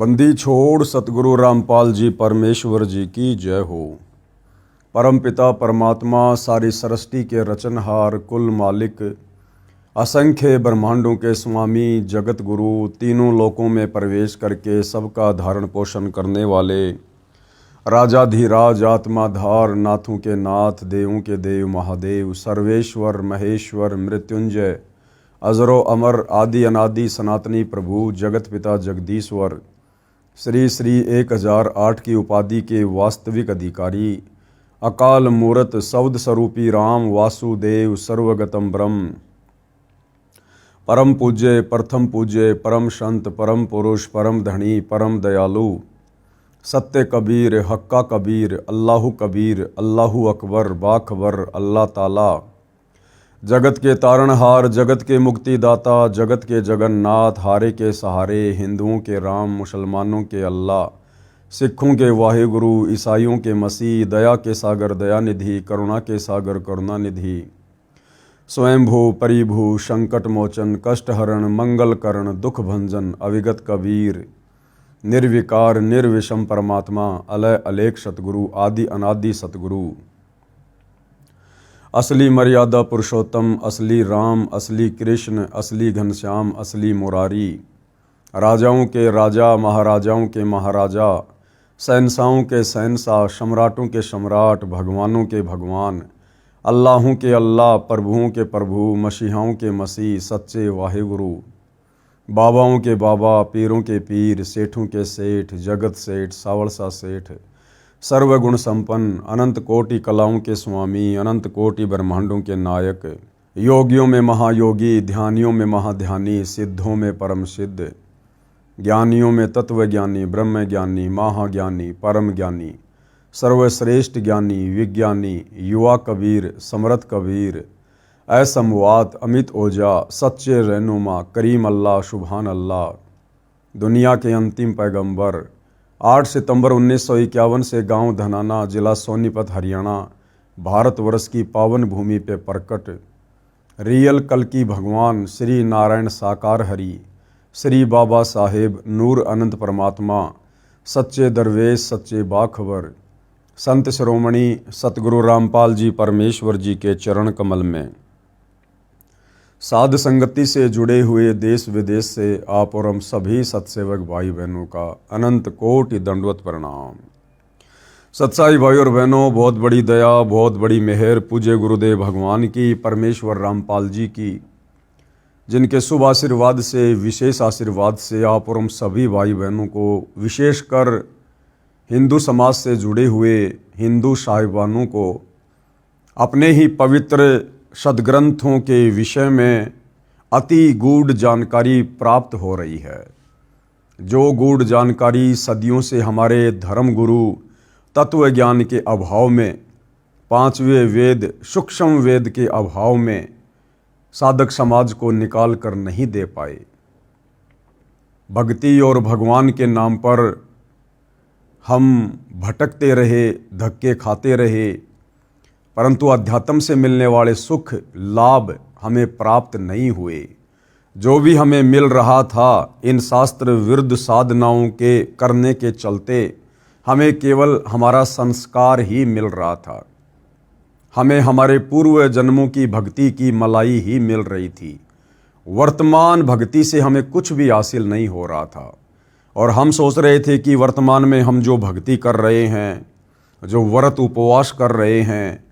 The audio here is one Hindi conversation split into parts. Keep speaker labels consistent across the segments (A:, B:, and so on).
A: बंदी छोड़ सतगुरु रामपाल जी परमेश्वर जी की जय हो। परम पिता परमात्मा सारी सृष्टि के रचनहार कुल मालिक असंख्य ब्रह्मांडों के स्वामी जगत गुरु तीनों लोकों में प्रवेश करके सबका धारण पोषण करने वाले राजाधिराज आत्माधार नाथों के नाथ देवों के देव महादेव सर्वेश्वर महेश्वर मृत्युंजय अजरो अमर आदि अनादि सनातनी प्रभु जगत पिता जगदीश्वर श्री श्री 1008 की उपाधि के वास्तविक अधिकारी अकाल मूरत सौद स्वरूपी राम वासुदेव सर्वगतम ब्रह्म परम पूज्य प्रथम पूज्य परम संत परम पुरुष परम धनी परम दयालु सत्य कबीर हक्का कबीर अल्लाहु कबीर अल्लाहु अकबर बाखबर अल्लाह ताला जगत के तारणहार जगत के मुक्तिदाता जगत के जगन्नाथ हारे के सहारे हिंदुओं के राम मुसलमानों के अल्लाह सिखों के वाहिगुरु ईसाइयों के मसीह दया के सागर दयानिधि करुणा के सागर करुणानिधि स्वयंभू परिभू संकट मोचन कष्टहरण मंगलकरण दुख भंजन अविगत कबीर निर्विकार निर्विषम परमात्मा अलय अलेख सतगुरु आदि अनादि सतगुरु असली मर्यादा पुरुषोत्तम असली राम असली कृष्ण असली घनश्याम असली मुरारी राजाओं के राजा महाराजाओं के महाराजा शहंशाहों के शहंशाह सम्राटों के सम्राट भगवानों के भगवान अल्लाहों के अल्लाह प्रभुओं के प्रभु मसीहाओं के मसीह सच्चे वाहिगुरु बाबाओं के बाबा पीरों के पीर सेठों के सेठ जगत सेठ सावड़सा सेठ सर्वगुण संपन्न अनंत कोटि कलाओं के स्वामी अनंत कोटि ब्रह्मांडों के नायक योगियों में महायोगी ध्यानियों में महाध्यानी सिद्धों में परम सिद्ध ज्ञानियों में तत्वज्ञानी ब्रह्म ज्ञानी महाज्ञानी परम ज्ञानी सर्वश्रेष्ठ ज्ञानी विज्ञानी युवा कबीर समरथ कबीर असमवात अमित ओजा सच्चे रहनुमा करीम अल्लाह सुभान अल्लाह दुनिया के अंतिम पैगंबर 8 सितंबर 1951 से गांव धनाना जिला सोनीपत हरियाणा भारतवर्ष की पावन भूमि पे प्रकट रियल कल की भगवान श्री नारायण साकार हरि श्री बाबा साहेब नूर अनंत परमात्मा सच्चे दरवेश सच्चे बाखबर संत शिरोमणि सतगुरु रामपाल जी परमेश्वर जी के चरण कमल में साध संगति से जुड़े हुए देश विदेश से आप और हम सभी सत्सेवक भाई बहनों का अनंत कोटि दंडवत प्रणाम। सत्साई भाई और बहनों, बहुत बड़ी दया बहुत बड़ी मेहर पूज्य गुरुदेव भगवान की परमेश्वर रामपाल जी की, जिनके शुभ आशीर्वाद से विशेष आशीर्वाद से आप और हम सभी भाई बहनों को विशेषकर हिंदू समाज से जुड़े हुए हिंदू साहिबानों को अपने ही पवित्र सदग्रंथों के विषय में अति गूढ़ जानकारी प्राप्त हो रही है। जो गूढ़ जानकारी सदियों से हमारे धर्म गुरु तत्व ज्ञान के अभाव में पांचवें वेद सूक्ष्म वेद के अभाव में साधक समाज को निकाल कर नहीं दे पाए। भक्ति और भगवान के नाम पर हम भटकते रहे धक्के खाते रहे, परंतु अध्यात्म से मिलने वाले सुख लाभ हमें प्राप्त नहीं हुए। जो भी हमें मिल रहा था इन शास्त्र विरुद्ध साधनाओं के करने के चलते हमें केवल हमारा संस्कार ही मिल रहा था। हमें हमारे पूर्व जन्मों की भक्ति की मलाई ही मिल रही थी। वर्तमान भक्ति से हमें कुछ भी हासिल नहीं हो रहा था और हम सोच रहे थे कि वर्तमान में हम जो भक्ति कर रहे हैं, जो व्रत उपवास कर रहे हैं,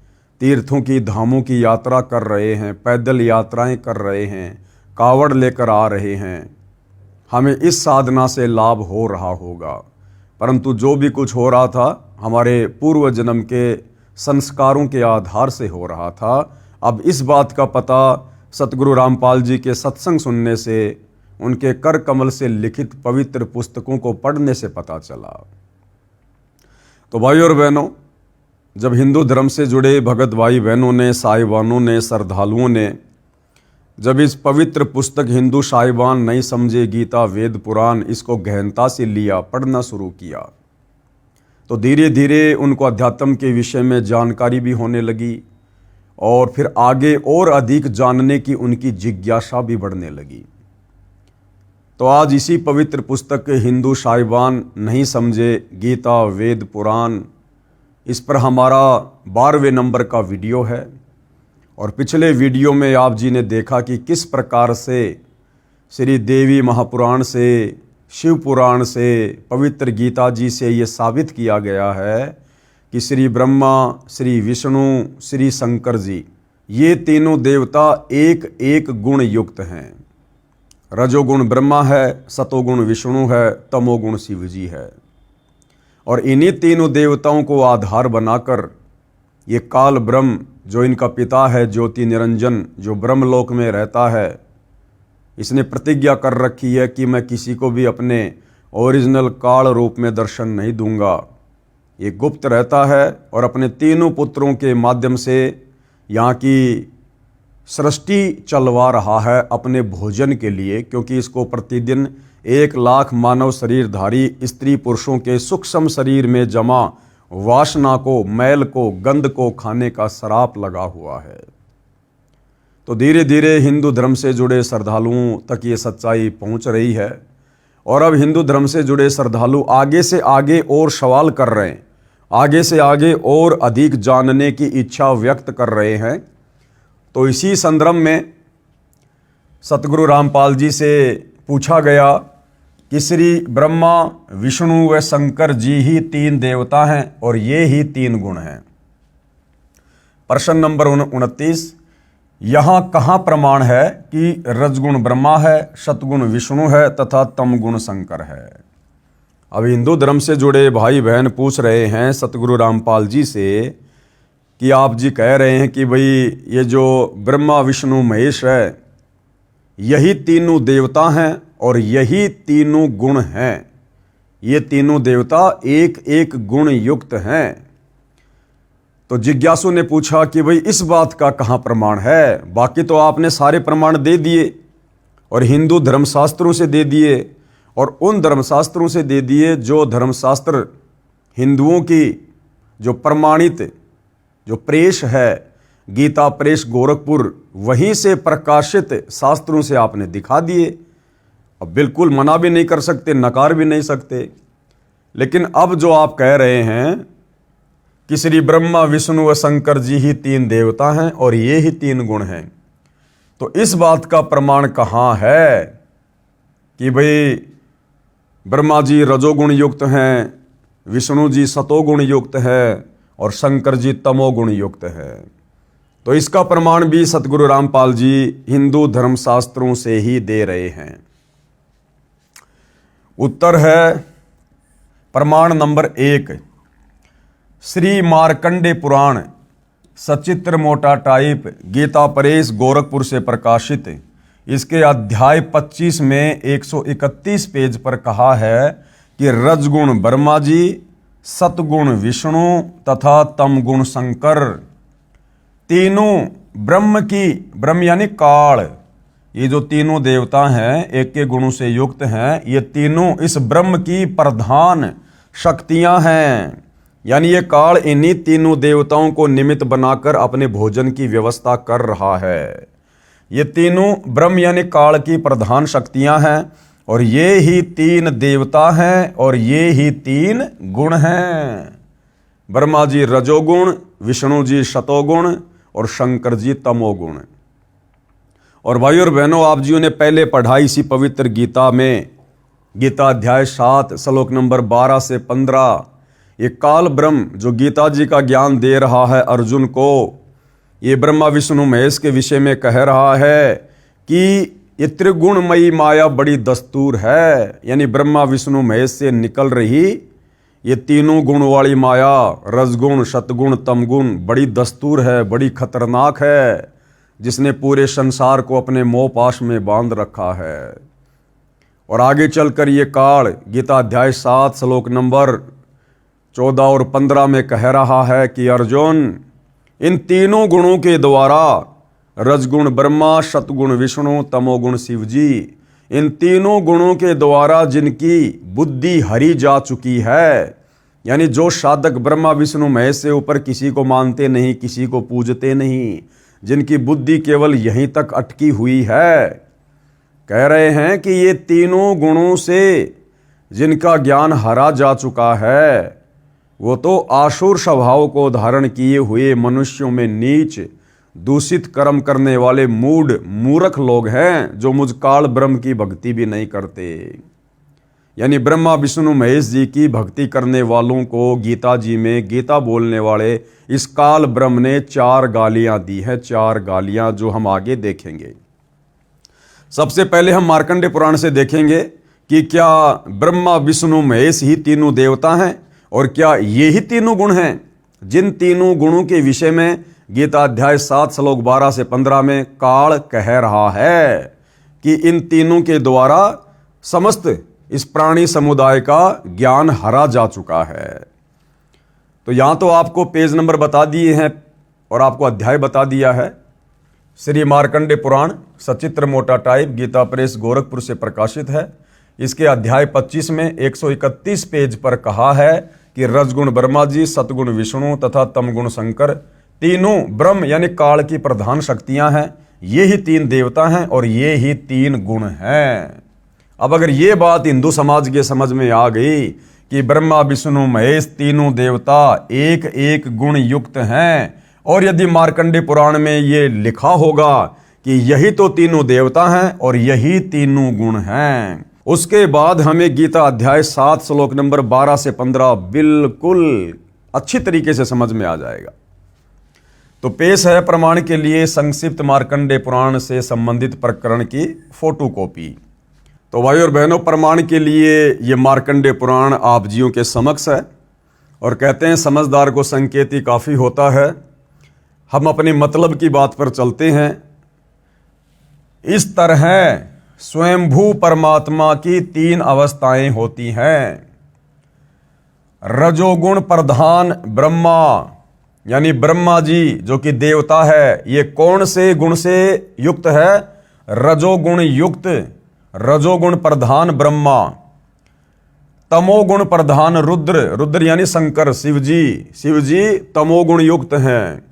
A: तीर्थों की धामों की यात्रा कर रहे हैं, पैदल यात्राएं कर रहे हैं, कावड़ लेकर आ रहे हैं, हमें इस साधना से लाभ हो रहा होगा। परंतु जो भी कुछ हो रहा था हमारे पूर्व जन्म के संस्कारों के आधार से हो रहा था। अब इस बात का पता सतगुरु रामपाल जी के सत्संग सुनने से, उनके कर कमल से लिखित पवित्र पुस्तकों को पढ़ने से पता चला। तो भाई और बहनों, जब हिंदू धर्म से जुड़े भगत भाई बहनों ने, साहिबानों ने, श्रद्धालुओं ने जब इस पवित्र पुस्तक हिंदू साहिबान नहीं समझे गीता वेद पुराण इसको गहनता से लिया, पढ़ना शुरू किया, तो धीरे धीरे उनको अध्यात्म के विषय में जानकारी भी होने लगी और फिर आगे और अधिक जानने की उनकी जिज्ञासा भी बढ़ने लगी। तो आज इसी पवित्र पुस्तक के हिंदू साहिबान नहीं समझे गीता वेद पुराण, इस पर हमारा 12वें नंबर का वीडियो है। और पिछले वीडियो में आप जी ने देखा कि किस प्रकार से श्री देवी महापुराण से, शिव पुराण से, पवित्र गीता जी से ये साबित किया गया है कि श्री ब्रह्मा, श्री विष्णु, श्री शंकर जी, ये तीनों देवता एक एक गुण युक्त हैं। रजोगुण ब्रह्मा है, सतोगुण विष्णु है, तमोगुण शिव जी है। और इन्हीं तीनों देवताओं को आधार बनाकर ये काल ब्रह्म, जो इनका पिता है ज्योति निरंजन, जो ब्रह्मलोक में रहता है, इसने प्रतिज्ञा कर रखी है कि मैं किसी को भी अपने ओरिजिनल काल रूप में दर्शन नहीं दूंगा। ये गुप्त रहता है और अपने तीनों पुत्रों के माध्यम से यहाँ की सृष्टि चलवा रहा है अपने भोजन के लिए, क्योंकि इसको प्रतिदिन 1 लाख मानव शरीरधारी स्त्री पुरुषों के सूक्ष्म शरीर में जमा वासना को, मैल को, गंध को खाने का श्राप लगा हुआ है। तो धीरे धीरे हिंदू धर्म से जुड़े श्रद्धालुओं तक ये सच्चाई पहुंच रही है। और अब हिंदू धर्म से जुड़े श्रद्धालु आगे से आगे और सवाल कर रहे हैं, आगे से आगे और अधिक जानने की इच्छा व्यक्त कर रहे हैं। तो इसी संदर्भ में सतगुरु रामपाल जी से पूछा गया कि श्री ब्रह्मा, विष्णु व शंकर जी ही 3 देवता हैं और ये ही 3 गुण हैं। प्रश्न नंबर 29, यहाँ कहाँ प्रमाण है कि रजगुण ब्रह्मा है, सतगुण विष्णु है तथा तमगुण शंकर है? अब हिंदू धर्म से जुड़े भाई बहन पूछ रहे हैं सतगुरु रामपाल जी से कि आप जी कह रहे हैं कि भाई ये जो ब्रह्मा विष्णु महेश है, यही तीनों देवता हैं और यही तीनों गुण हैं। ये तीनों देवता एक एक गुण युक्त हैं। तो जिज्ञासु ने पूछा कि भाई इस बात का कहाँ प्रमाण है? बाकी तो आपने सारे प्रमाण दे दिए और हिंदू धर्मशास्त्रों से दे दिए और उन धर्मशास्त्रों से दे दिए जो धर्मशास्त्र हिंदुओं की जो प्रमाणित जो प्रेस है, गीता प्रेस गोरखपुर, वहीं से प्रकाशित शास्त्रों से आपने दिखा दिए। अब बिल्कुल मना भी नहीं कर सकते, नकार भी नहीं सकते। लेकिन अब जो आप कह रहे हैं कि श्री ब्रह्मा, विष्णु व शंकर जी ही 3 देवता हैं और ये ही 3 गुण हैं, तो इस बात का प्रमाण कहाँ है कि भाई ब्रह्मा जी रजोगुण युक्त हैं, विष्णु जी सतोगुण युक्त है और शंकर जी तमोगुण युक्त है? तो इसका प्रमाण भी सतगुरु रामपाल जी हिंदू धर्मशास्त्रों से ही दे रहे हैं। उत्तर है प्रमाण नंबर 1, श्री मार्कंडे पुराण, सचित्र मोटा टाइप, गीता प्रेस गोरखपुर से प्रकाशित। इसके अध्याय 25 में 131 पेज पर कहा है कि रजगुण ब्रह्मा जी, सतगुण विष्णु तथा तमगुण शंकर, तीनों ब्रह्म की, ब्रह्म यानी काल, ये जो तीनों देवता हैं एक के गुणों से युक्त हैं, ये तीनों इस ब्रह्म की प्रधान शक्तियां हैं। यानी ये काल इन्हीं तीनों देवताओं को निमित्त बनाकर अपने भोजन की व्यवस्था कर रहा है। ये तीनों ब्रह्म यानी काल की प्रधान शक्तियां हैं और ये ही 3 देवता हैं और ये ही 3 गुण हैं। ब्रह्मा जी रजोगुण, विष्णु जी सतोगुण और शंकर जी तमोगुण। और भाई और बहनों, आप जियों ने पहले पढ़ा इसी पवित्र गीता में, गीता अध्याय 7 श्लोक नंबर 12 से 15, ये काल ब्रह्म जो गीता जी का ज्ञान दे रहा है अर्जुन को, ये ब्रह्मा विष्णु महेश के विषय में कह रहा है कि ये त्रिगुणमयी माया बड़ी दस्तूर है। यानी ब्रह्मा विष्णु महेश से निकल रही ये तीनों गुण वाली माया, रजगुण सतगुण तमगुण, बड़ी दस्तूर है, बड़ी खतरनाक है, जिसने पूरे संसार को अपने मोह पाश में बांध रखा है। और आगे चलकर ये काल गीता अध्याय 7 श्लोक नंबर 14 और 15 में कह रहा है कि अर्जुन, इन तीनों गुणों के द्वारा, रजगुण ब्रह्मा, सतगुण विष्णु, तमोगुण शिव जी, इन तीनों गुणों के द्वारा जिनकी बुद्धि हरी जा चुकी है, यानी जो साधक ब्रह्मा विष्णु महेश से ऊपर किसी को मानते नहीं, किसी को पूजते नहीं, जिनकी बुद्धि केवल यहीं तक अटकी हुई है, कह रहे हैं कि ये तीनों गुणों से जिनका ज्ञान हरा जा चुका है वो तो आसुर स्वभाव को धारण किए हुए मनुष्यों में नीच दूषित कर्म करने वाले मूर्ख लोग हैं, जो मुझ काल ब्रह्म की भक्ति भी नहीं करते। यानी ब्रह्मा विष्णु महेश जी की भक्ति करने वालों को गीता जी में गीता बोलने वाले इस काल ब्रह्म ने 4 गालियां दी है, 4 गालियां, जो हम आगे देखेंगे। सबसे पहले हम मार्कंडेय पुराण से देखेंगे कि क्या ब्रह्मा विष्णु महेश ही तीनों देवता हैं और क्या ये ही तीनों गुण हैं, जिन तीनों गुणों के विषय में गीता अध्याय 7 श्लोक 12 से 15 में काल कह रहा है कि इन तीनों के द्वारा समस्त इस प्राणी समुदाय का ज्ञान हरा जा चुका है। तो यहां तो आपको पेज नंबर बता दिए हैं और आपको अध्याय बता दिया है। श्री मार्कंडेय पुराण सचित्र मोटा टाइप गीता प्रेस गोरखपुर से प्रकाशित है। इसके अध्याय 25 में 131 पेज पर कहा है कि रजगुण ब्रह्मा जी, सतगुण विष्णु तथा तमगुण शंकर तीनों ब्रह्म यानी काल की प्रधान शक्तियां हैं। ये ही 3 देवता हैं और ये ही 3 गुण हैं। अब अगर ये बात हिंदू समाज के समझ में आ गई कि ब्रह्मा विष्णु महेश तीनों देवता एक एक गुण युक्त हैं, और यदि मार्कंडेय पुराण में ये लिखा होगा कि यही तो तीनों देवता हैं और यही तीनों गुण हैं, उसके बाद हमें गीता अध्याय 7 श्लोक नंबर 12 से 15 बिल्कुल अच्छी तरीके से समझ में आ जाएगा। तो पेश है प्रमाण के लिए संक्षिप्त मार्कंडेय पुराण से संबंधित प्रकरण की फोटोकॉपी। तो भाई और बहनों, प्रमाण के लिए ये मार्कंडेय पुराण आप जियों के समक्ष है और कहते हैं समझदार को संकेत ही काफ़ी होता है। हम अपने मतलब की बात पर चलते हैं। इस तरह स्वयंभू परमात्मा की 3 अवस्थाएं होती हैं। रजोगुण प्रधान ब्रह्मा यानी ब्रह्मा जी जो कि देवता है, ये कौन से गुण से युक्त है? रजोगुण युक्त, रजोगुण प्रधान ब्रह्मा। तमोगुण प्रधान रुद्र, रुद्र यानी शंकर शिवजी, शिवजी तमोगुण युक्त हैं।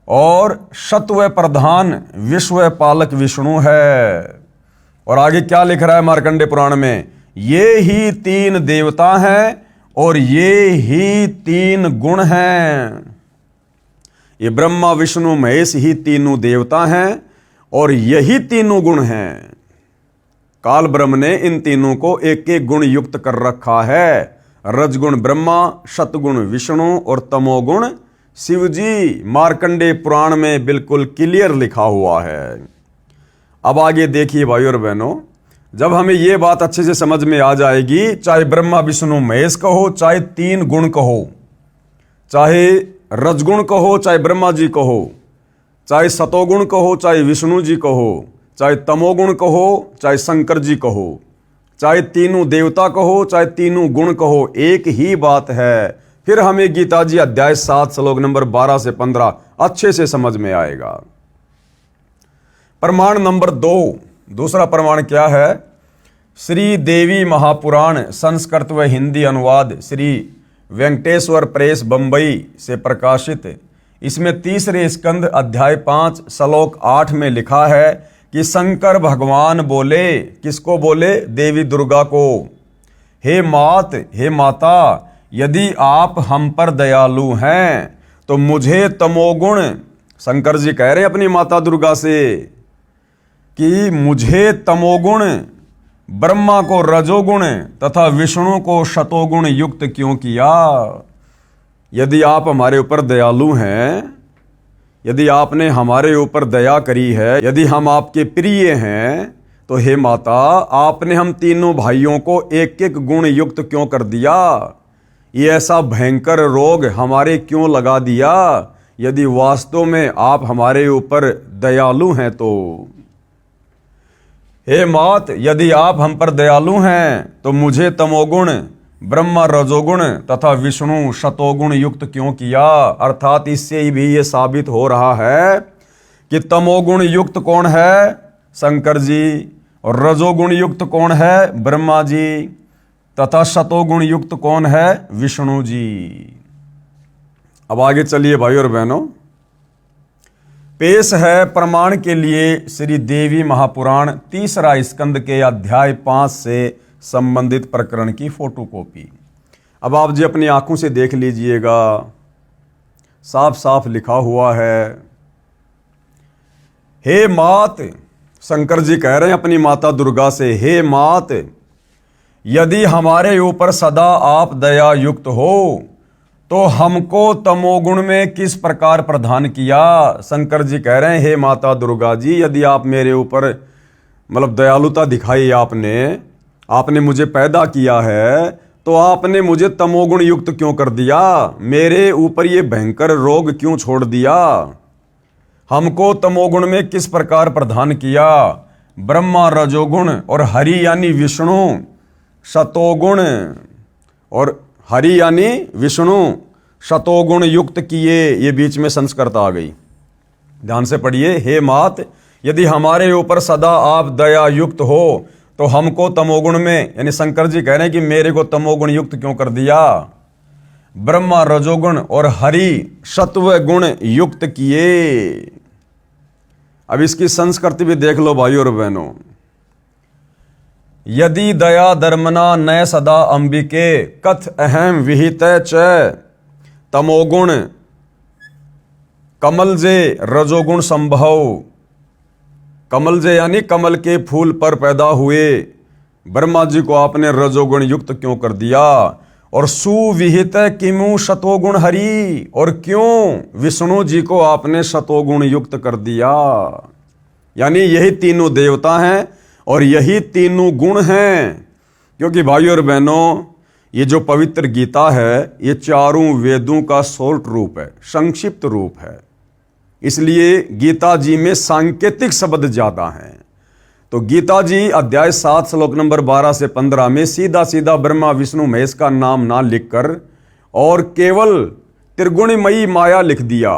A: और सत्व प्रधान विश्व पालक विष्णु है। और आगे क्या लिख रहा है मार्कंडेय पुराण में? ये ही 3 देवता हैं और ये ही 3 गुण हैं। ये ब्रह्मा विष्णु महेश ही तीनों देवता हैं और यही तीनों गुण हैं। काल ब्रह्म ने इन तीनों को एक एक गुण युक्त कर रखा है। रजगुण ब्रह्मा, सतगुण विष्णु और तमोगुण शिवजी। मार्कंडेय पुराण में बिल्कुल क्लियर लिखा हुआ है। अब आगे देखिए भाई और बहनों, जब हमें यह बात अच्छे से समझ में आ जाएगी, चाहे ब्रह्मा विष्णु महेश कहो, चाहे 3 गुण कहो, चाहे रजगुण कहो, चाहे ब्रह्मा जी कहो, चाहे सतोगुण कहो, चाहे विष्णु जी कहो, चाहे तमोगुण कहो, चाहे शंकर जी कहो, चाहे तीनों देवता कहो, चाहे तीनों गुण कहो, एक ही बात है। फिर हमें गीता जी अध्याय 7 श्लोक नंबर 12 से 15 अच्छे से समझ में आएगा। प्रमाण नंबर 2, दूसरा प्रमाण क्या है? श्री देवी महापुराण संस्कृत व हिंदी अनुवाद श्री वेंकटेश्वर प्रेस बंबई से प्रकाशित। इसमें 3रे स्कंद अध्याय 5 श्लोक 8 में लिखा है कि शंकर भगवान बोले, किसको बोले? देवी दुर्गा को, हे मात, हे माता, यदि आप हम पर दयालु हैं तो मुझे तमोगुण, शंकर जी कह रहे हैं अपनी माता दुर्गा से कि मुझे तमोगुण, ब्रह्मा को रजोगुण तथा विष्णु को शतोगुण युक्त क्यों किया? यदि आप हमारे ऊपर दयालु हैं, यदि आपने हमारे ऊपर दया करी है, यदि हम आपके प्रिय हैं, तो हे माता, आपने हम तीनों भाइयों को एक एक गुण युक्त क्यों कर दिया? ये ऐसा भयंकर रोग हमारे क्यों लगा दिया? यदि वास्तव में आप हमारे ऊपर दयालु हैं तो। हे मात, यदि आप हम पर दयालु हैं तो मुझे तमोगुण, ब्रह्मा रजोगुण तथा विष्णु शतोगुण युक्त क्यों किया? अर्थात इससे भी ये साबित हो रहा है कि तमोगुण युक्त कौन है? शंकर जी। और रजोगुण युक्त कौन है? ब्रह्मा जी। तथा शतोगुण युक्त कौन है? विष्णु जी। अब आगे चलिए भाई और बहनों, पेश है प्रमाण के लिए श्री देवी महापुराण 3 स्कंद के अध्याय 5 से संबंधित प्रकरण की फोटोकॉपी। अब आप जी अपनी आंखों से देख लीजिएगा, साफ साफ लिखा हुआ है। हे मात, शंकर जी कह रहे हैं अपनी माता दुर्गा से, हे मात, यदि हमारे ऊपर सदा आप दया युक्त हो तो हमको तमोगुण में किस प्रकार प्रदान किया। शंकर जी कह रहे हैं, हे माता दुर्गा जी, यदि आप मेरे ऊपर मतलब दयालुता दिखाई, आपने मुझे पैदा किया है, तो आपने मुझे तमोगुण युक्त क्यों कर दिया, मेरे ऊपर ये भयंकर रोग क्यों छोड़ दिया, हमको तमोगुण में किस प्रकार प्रदान किया। ब्रह्मा रजोगुण और हरि यानी विष्णु शतोगुण, और हरि यानी विष्णु शतोगुण युक्त किए। ये बीच में संस्कृत आ गई, ध्यान से पढ़िए। हे मात, यदि हमारे ऊपर सदा आप दया युक्त हो तो हमको तमोगुण में, यानी शंकर जी कह रहे हैं कि मेरे को तमोगुण युक्त क्यों कर दिया, ब्रह्मा रजोगुण और हरि सत्व गुण युक्त किए। अब इसकी संस्कृति भी देख लो भाइयों और बहनों। यदि दया धर्मना नय सदा अंबिके कथ अहम विहित च तमोगुण कमल जे रजोगुण संभव। कमल जे यानी कमल के फूल पर पैदा हुए ब्रह्मा जी को आपने रजोगुण युक्त क्यों कर दिया। और सुविहित किमु शतोगुण हरि, और क्यों विष्णु जी को आपने शतोगुण युक्त कर दिया। यानी यही तीनों देवता हैं और यही तीनों गुण हैं। क्योंकि भाइयों और बहनों, ये जो पवित्र गीता है ये चारों वेदों का शॉर्ट रूप है, संक्षिप्त रूप है। इसलिए गीता जी में सांकेतिक शब्द ज्यादा हैं। तो गीता जी अध्याय 7 श्लोक नंबर 12 से 15 में सीधा सीधा ब्रह्मा विष्णु महेश का नाम ना लिखकर और केवल त्रिगुणमयी माया लिख दिया।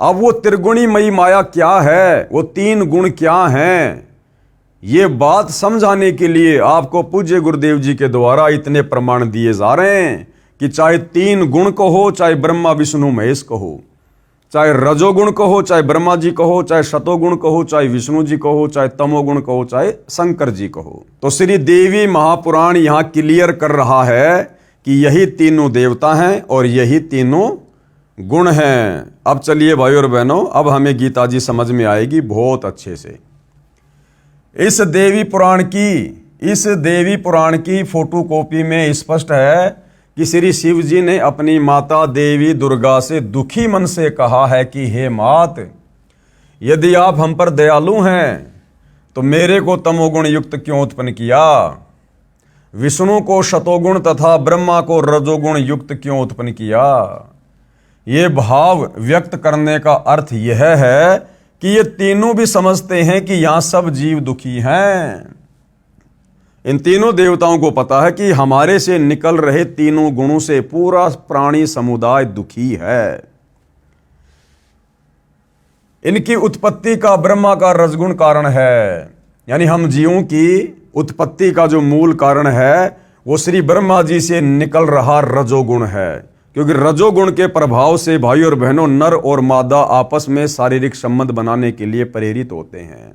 A: अब वो त्रिगुणमयी माया क्या है, वो तीन गुण क्या हैं, ये बात समझाने के लिए आपको पूज्य गुरुदेव जी के द्वारा इतने प्रमाण दिए जा रहे हैं कि चाहे तीन गुण को हो, चाहे ब्रह्मा विष्णु महेश को हो, चाहे रजोगुण को हो, चाहे ब्रह्मा जी को हो, चाहे शतोगुण को हो, चाहे विष्णु जी को हो, चाहे तमोगुण को हो, चाहे शंकर जी को हो। तो श्री देवी महापुराण यहां क्लियर कर रहा है कि यही तीनों देवता हैं और यही तीनों गुण हैं। अब चलिए भाई और बहनों, अब हमें गीता जी समझ में आएगी बहुत अच्छे से। इस देवी पुराण की फोटोकॉपी में स्पष्ट है कि श्री शिव जी ने अपनी माता देवी दुर्गा से दुखी मन से कहा है कि हे मात, यदि आप हम पर दयालु हैं तो मेरे को तमोगुण युक्त क्यों उत्पन्न किया, विष्णु को शतोगुण तथा ब्रह्मा को रजोगुण युक्त क्यों उत्पन्न किया। ये भाव व्यक्त करने का अर्थ यह है कि ये तीनों भी समझते हैं कि यहां सब जीव दुखी हैं। इन तीनों देवताओं को पता है कि हमारे से निकल रहे तीनों गुणों से पूरा प्राणी समुदाय दुखी है। इनकी उत्पत्ति का ब्रह्मा का रजगुण कारण है, यानी हम जीवों की उत्पत्ति का जो मूल कारण है वो श्री ब्रह्मा जी से निकल रहा रजोगुण है। क्योंकि रजोगुण के प्रभाव से भाई और बहनों नर और मादा आपस में शारीरिक संबंध बनाने के लिए प्रेरित होते हैं,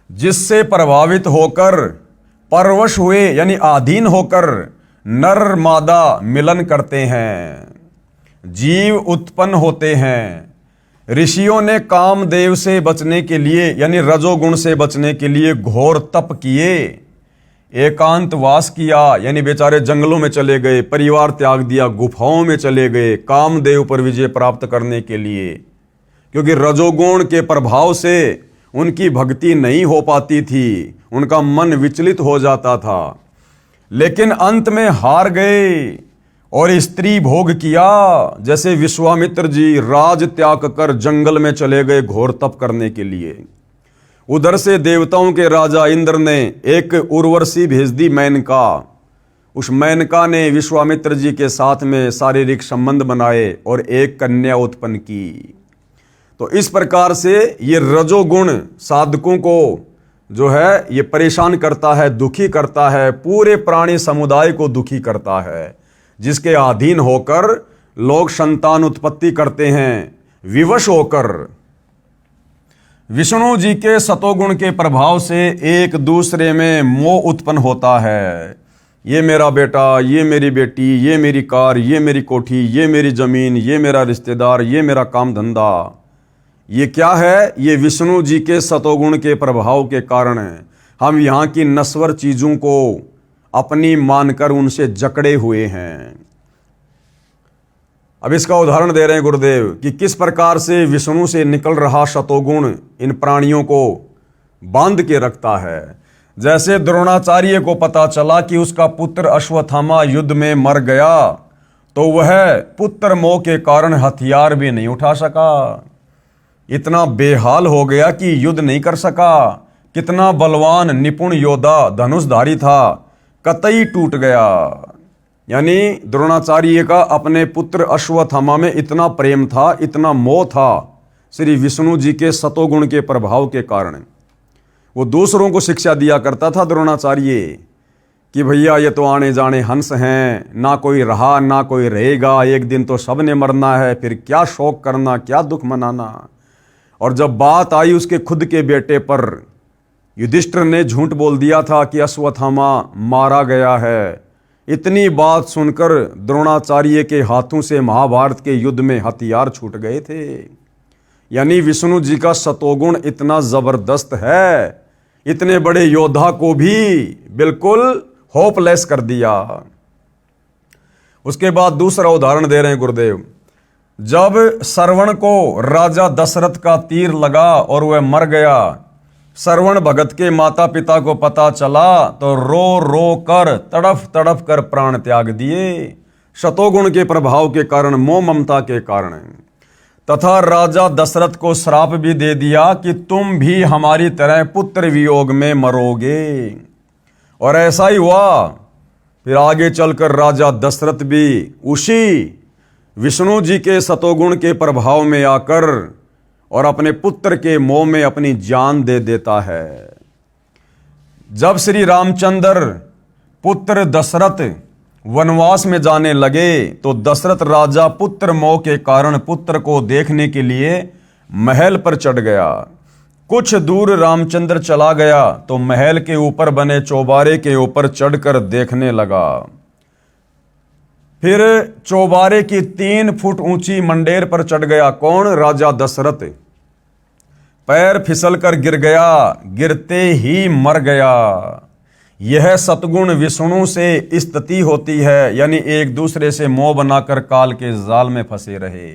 A: जिससे प्रभावित होकर परवश हुए यानी अधीन होकर नर मादा मिलन करते हैं, जीव उत्पन्न होते हैं। ऋषियों ने कामदेव से बचने के लिए यानी रजोगुण से बचने के लिए घोर तप किए, एकांतवास किया, यानी बेचारे जंगलों में चले गए, परिवार त्याग दिया, गुफाओं में चले गए कामदेव पर विजय प्राप्त करने के लिए। क्योंकि रजोगुण के प्रभाव से उनकी भक्ति नहीं हो पाती थी, उनका मन विचलित हो जाता था। लेकिन अंत में हार गए और स्त्री भोग किया। जैसे विश्वामित्र जी राज त्याग कर जंगल में चले गए घोर तप करने के लिए। उधर से देवताओं के राजा इंद्र ने एक उर्वशी भेज दी मेनका। उस मेनका ने विश्वामित्र जी के साथ में शारीरिक संबंध बनाए और एक कन्या उत्पन्न की। तो इस प्रकार से ये रजोगुण साधकों को जो है ये परेशान करता है, दुखी करता है, पूरे प्राणी समुदाय को दुखी करता है, जिसके अधीन होकर लोग संतान उत्पत्ति करते हैं विवश होकर। विष्णु जी के सतोगुण के प्रभाव से एक दूसरे में मोह उत्पन्न होता है। ये मेरा बेटा, ये मेरी बेटी, ये मेरी कार, ये मेरी कोठी, ये मेरी जमीन, ये मेरा रिश्तेदार, ये मेरा काम धंधा। ये क्या है? ये विष्णु जी के सतोगुण के प्रभाव के कारण हम यहाँ की नश्वर चीजों को अपनी मानकर उनसे जकड़े हुए हैं। अब इसका उदाहरण दे रहे हैं गुरुदेव कि किस प्रकार से विष्णु से निकल रहा सतोगुण इन प्राणियों को बांध के रखता है। जैसे द्रोणाचार्य को पता चला कि उसका पुत्र अश्वत्थामा युद्ध में मर गया, तो वह पुत्र मोह के कारण हथियार भी नहीं उठा सका, इतना बेहाल हो गया कि युद्ध नहीं कर सका। कितना बलवान निपुण योद्धा धनुषधारी था, कतई टूट गया। यानी द्रोणाचार्य का अपने पुत्र अश्वत्थामा में इतना प्रेम था, इतना मोह था श्री विष्णु जी के सतोगुण के प्रभाव के कारण। वो दूसरों को शिक्षा दिया करता था द्रोणाचार्य कि भैया ये तो आने जाने हंस हैं, ना कोई रहा ना कोई रहेगा, एक दिन तो सब ने मरना है, फिर क्या शोक करना, क्या दुख मनाना। और जब बात आई उसके खुद के बेटे पर, युधिष्ठिर ने झूठ बोल दिया था कि अश्वत्थामा मारा गया है। इतनी बात सुनकर द्रोणाचार्य के हाथों से महाभारत के युद्ध में हथियार छूट गए थे। यानी विष्णु जी का सतोगुण इतना जबरदस्त है, इतने बड़े योद्धा को भी बिल्कुल होपलेस कर दिया। उसके बाद दूसरा उदाहरण दे रहे हैं गुरुदेव। जब श्रवण को राजा दशरथ का तीर लगा और वह मर गया, श्रवण भगत के माता पिता को पता चला तो रो रो कर तड़फ तड़फ कर प्राण त्याग दिए, सतोगुण के प्रभाव के कारण, मोह ममता के कारण। तथा राजा दशरथ को श्राप भी दे दिया कि तुम भी हमारी तरह पुत्र वियोग में मरोगे। और ऐसा ही हुआ। फिर आगे चलकर राजा दशरथ भी उसी विष्णु जी के सतोगुण के प्रभाव में आकर और अपने पुत्र के मोह में अपनी जान दे देता है। जब श्री रामचंद्र पुत्र दशरथ वनवास में जाने लगे तो दशरथ राजा पुत्र मोह के कारण पुत्र को देखने के लिए महल पर चढ़ गया। कुछ दूर रामचंद्र चला गया तो महल के ऊपर बने चौबारे के ऊपर चढ़कर देखने लगा। फिर चौबारे की 3 फुट ऊंची मंडेर पर चढ़ गया। कौन? राजा दशरथ। पैर फिसल कर गिर गया, गिरते ही मर गया। यह सतगुण विष्णु से स्थिति होती है, यानी एक दूसरे से मोह बनाकर काल के जाल में फंसे रहे।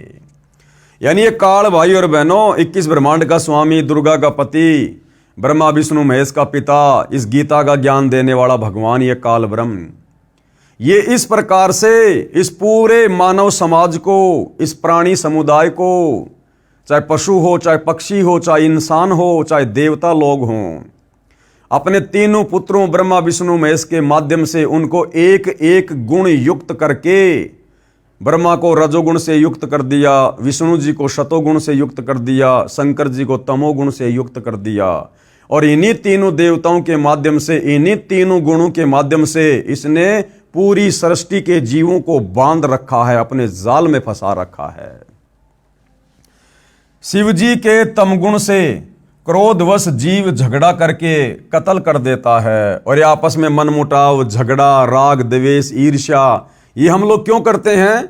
A: यानी ये काल, भाई और बहनों, 21 ब्रह्मांड का स्वामी, दुर्गा का पति, ब्रह्मा विष्णु महेश का पिता, इस गीता का ज्ञान देने वाला भगवान, ये काल ब्रह्म, ये इस प्रकार से इस पूरे मानव समाज को, इस प्राणी समुदाय को, चाहे पशु हो, चाहे पक्षी हो, चाहे इंसान हो, चाहे देवता लोग हों, अपने तीनों पुत्रों ब्रह्मा विष्णु महेश के माध्यम से उनको एक एक गुण युक्त करके, ब्रह्मा को रजोगुण से युक्त कर दिया, विष्णु जी को शतोगुण से युक्त कर दिया, शंकर जी को तमोगुण से युक्त कर दिया। और इन्हीं तीनों देवताओं के माध्यम से, इन्हीं तीनों गुणों के माध्यम से इसने पूरी सृष्टि के जीवों को बांध रखा है, अपने जाल में फंसा रखा है। शिव जी के तमगुण से क्रोधवश जीव झगड़ा करके कत्ल कर देता है। और ये आपस में मनमुटाव, झगड़ा, राग, द्वेष, ईर्ष्या, ये हम लोग क्यों करते हैं?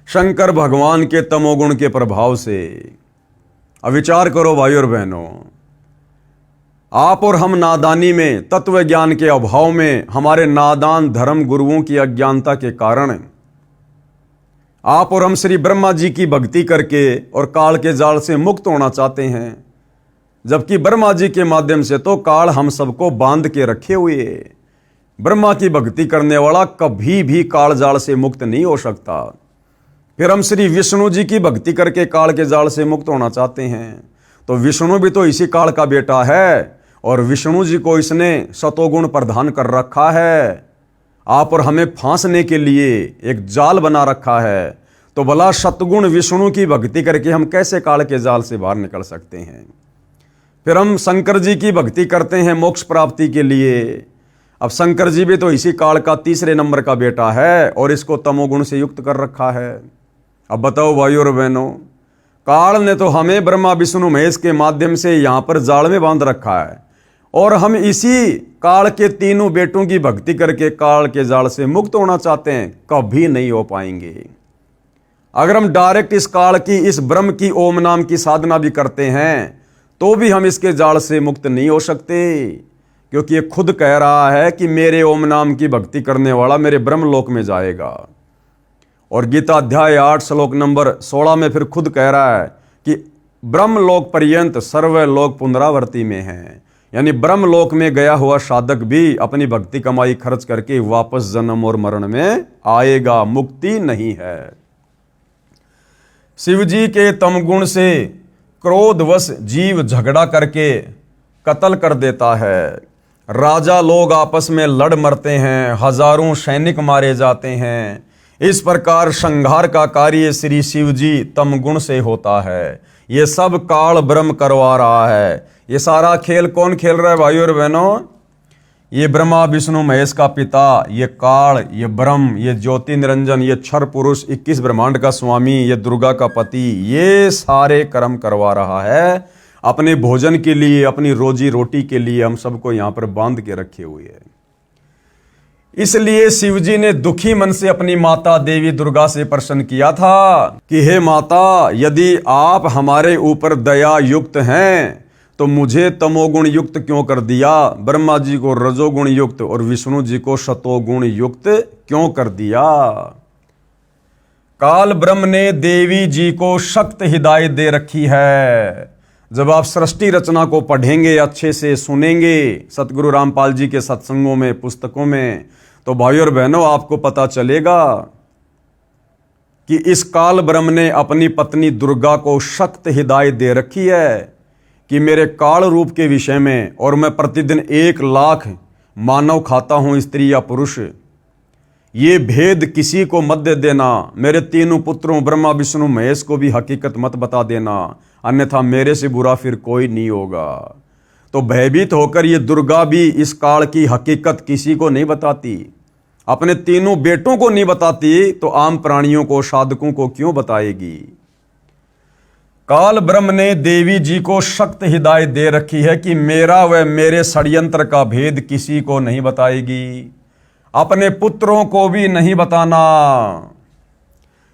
A: शंकर भगवान के तमोगुण के प्रभाव से। अब विचार करो भाई और बहनों, आप और हम नादानी में, तत्व ज्ञान के अभाव में, हमारे नादान धर्म गुरुओं की अज्ञानता के कारण आप और हम श्री ब्रह्मा जी की भक्ति करके और काल के जाल से मुक्त होना चाहते हैं, जबकि ब्रह्मा जी के माध्यम से तो काल हम सबको बांध के रखे हुए है। ब्रह्मा की भक्ति करने वाला कभी भी काल जाल से मुक्त नहीं हो सकता। फिर हम श्री विष्णु जी की भक्ति करके काल के जाल से मुक्त होना चाहते हैं, तो विष्णु भी तो इसी काल का बेटा है और विष्णु जी को इसने सतोगुण प्रदान कर रखा है। आप और हमें फांसने के लिए एक जाल बना रखा है। तो भला सतगुण विष्णु की भक्ति करके हम कैसे काल के जाल से बाहर निकल सकते हैं? फिर हम शंकर जी की भक्ति करते हैं मोक्ष प्राप्ति के लिए। अब शंकर जी भी तो इसी काल का 3रे नंबर का बेटा है और इसको तमोगुण से युक्त कर रखा है। अब बताओ भाइयों और बहनों, काल ने तो हमें ब्रह्मा विष्णु महेश के माध्यम से यहां पर जाल में बांध रखा है, और हम इसी काल के तीनों बेटों की भक्ति करके काल के जाल से मुक्त होना चाहते हैं। कभी नहीं हो पाएंगे। अगर हम डायरेक्ट इस काल की, इस ब्रह्म की, ओम नाम की साधना भी करते हैं तो भी हम इसके जाल से मुक्त नहीं हो सकते, क्योंकि ये खुद कह रहा है कि मेरे ओम नाम की भक्ति करने वाला मेरे ब्रह्मलोक में जाएगा। और गीता अध्याय 8 श्लोक नंबर 16 में फिर खुद कह रहा है कि ब्रह्मलोक पर्यंत सर्वलोक पुनरावर्ती में है, यानी ब्रह्मलोक में गया हुआ साधक भी अपनी भक्ति कमाई खर्च करके वापस जन्म और मरण में आएगा, मुक्ति नहीं है। शिव जी के तमगुण से क्रोधवश जीव झगड़ा करके कत्ल कर देता है। राजा लोग आपस में लड़ मरते हैं, हजारों सैनिक मारे जाते हैं। इस प्रकार संहार का कार्य श्री शिव जी तमगुण से होता है। ये सब काल ब्रह्म करवा रहा है। ये सारा खेल कौन खेल रहा है भाइयों और बहनों? ये ब्रह्मा विष्णु महेश का पिता, ये काल, ये ब्रह्म, ये ज्योति निरंजन, ये क्षर पुरुष, 21 ब्रह्मांड का स्वामी, ये दुर्गा का पति, ये सारे कर्म करवा रहा है अपने भोजन के लिए, अपनी रोजी रोटी के लिए। हम सबको यहां पर बांध के रखे हुए है। इसलिए शिवजी ने दुखी मन से अपनी माता देवी दुर्गा से प्रश्न किया था कि हे माता, यदि आप हमारे ऊपर दया युक्त हैं तो मुझे तमोगुण युक्त क्यों कर दिया? ब्रह्मा जी को रजोगुण युक्त और विष्णु जी को सतोगुण युक्त क्यों कर दिया? काल ब्रह्म ने देवी जी को सख्त हिदायत दे रखी है। जब आप सृष्टि रचना को पढ़ेंगे, अच्छे से सुनेंगे सतगुरु रामपाल जी के सत्संगों में, पुस्तकों में, तो भाइयों और बहनों आपको पता चलेगा कि इस काल ब्रह्म ने अपनी पत्नी दुर्गा को सख्त हिदायत दे रखी है कि मेरे काल रूप के विषय में, और मैं प्रतिदिन 1 लाख मानव खाता हूं, स्त्री या पुरुष, ये भेद किसी को मत दे देना। मेरे तीनों पुत्रों ब्रह्मा विष्णु महेश को भी हकीकत मत बता देना, अन्यथा मेरे से बुरा फिर कोई नहीं होगा। तो भयभीत होकर ये दुर्गा भी इस काल की हकीकत किसी को नहीं बताती, अपने तीनों बेटों को नहीं बताती, तो आम प्राणियों को, साधकों को क्यों बताएगी? काल ब्रह्म ने देवी जी को सख्त हिदायत दे रखी है कि मेरा व मेरे षड्यंत्र का भेद किसी को नहीं बताएगी, अपने पुत्रों को भी नहीं बताना।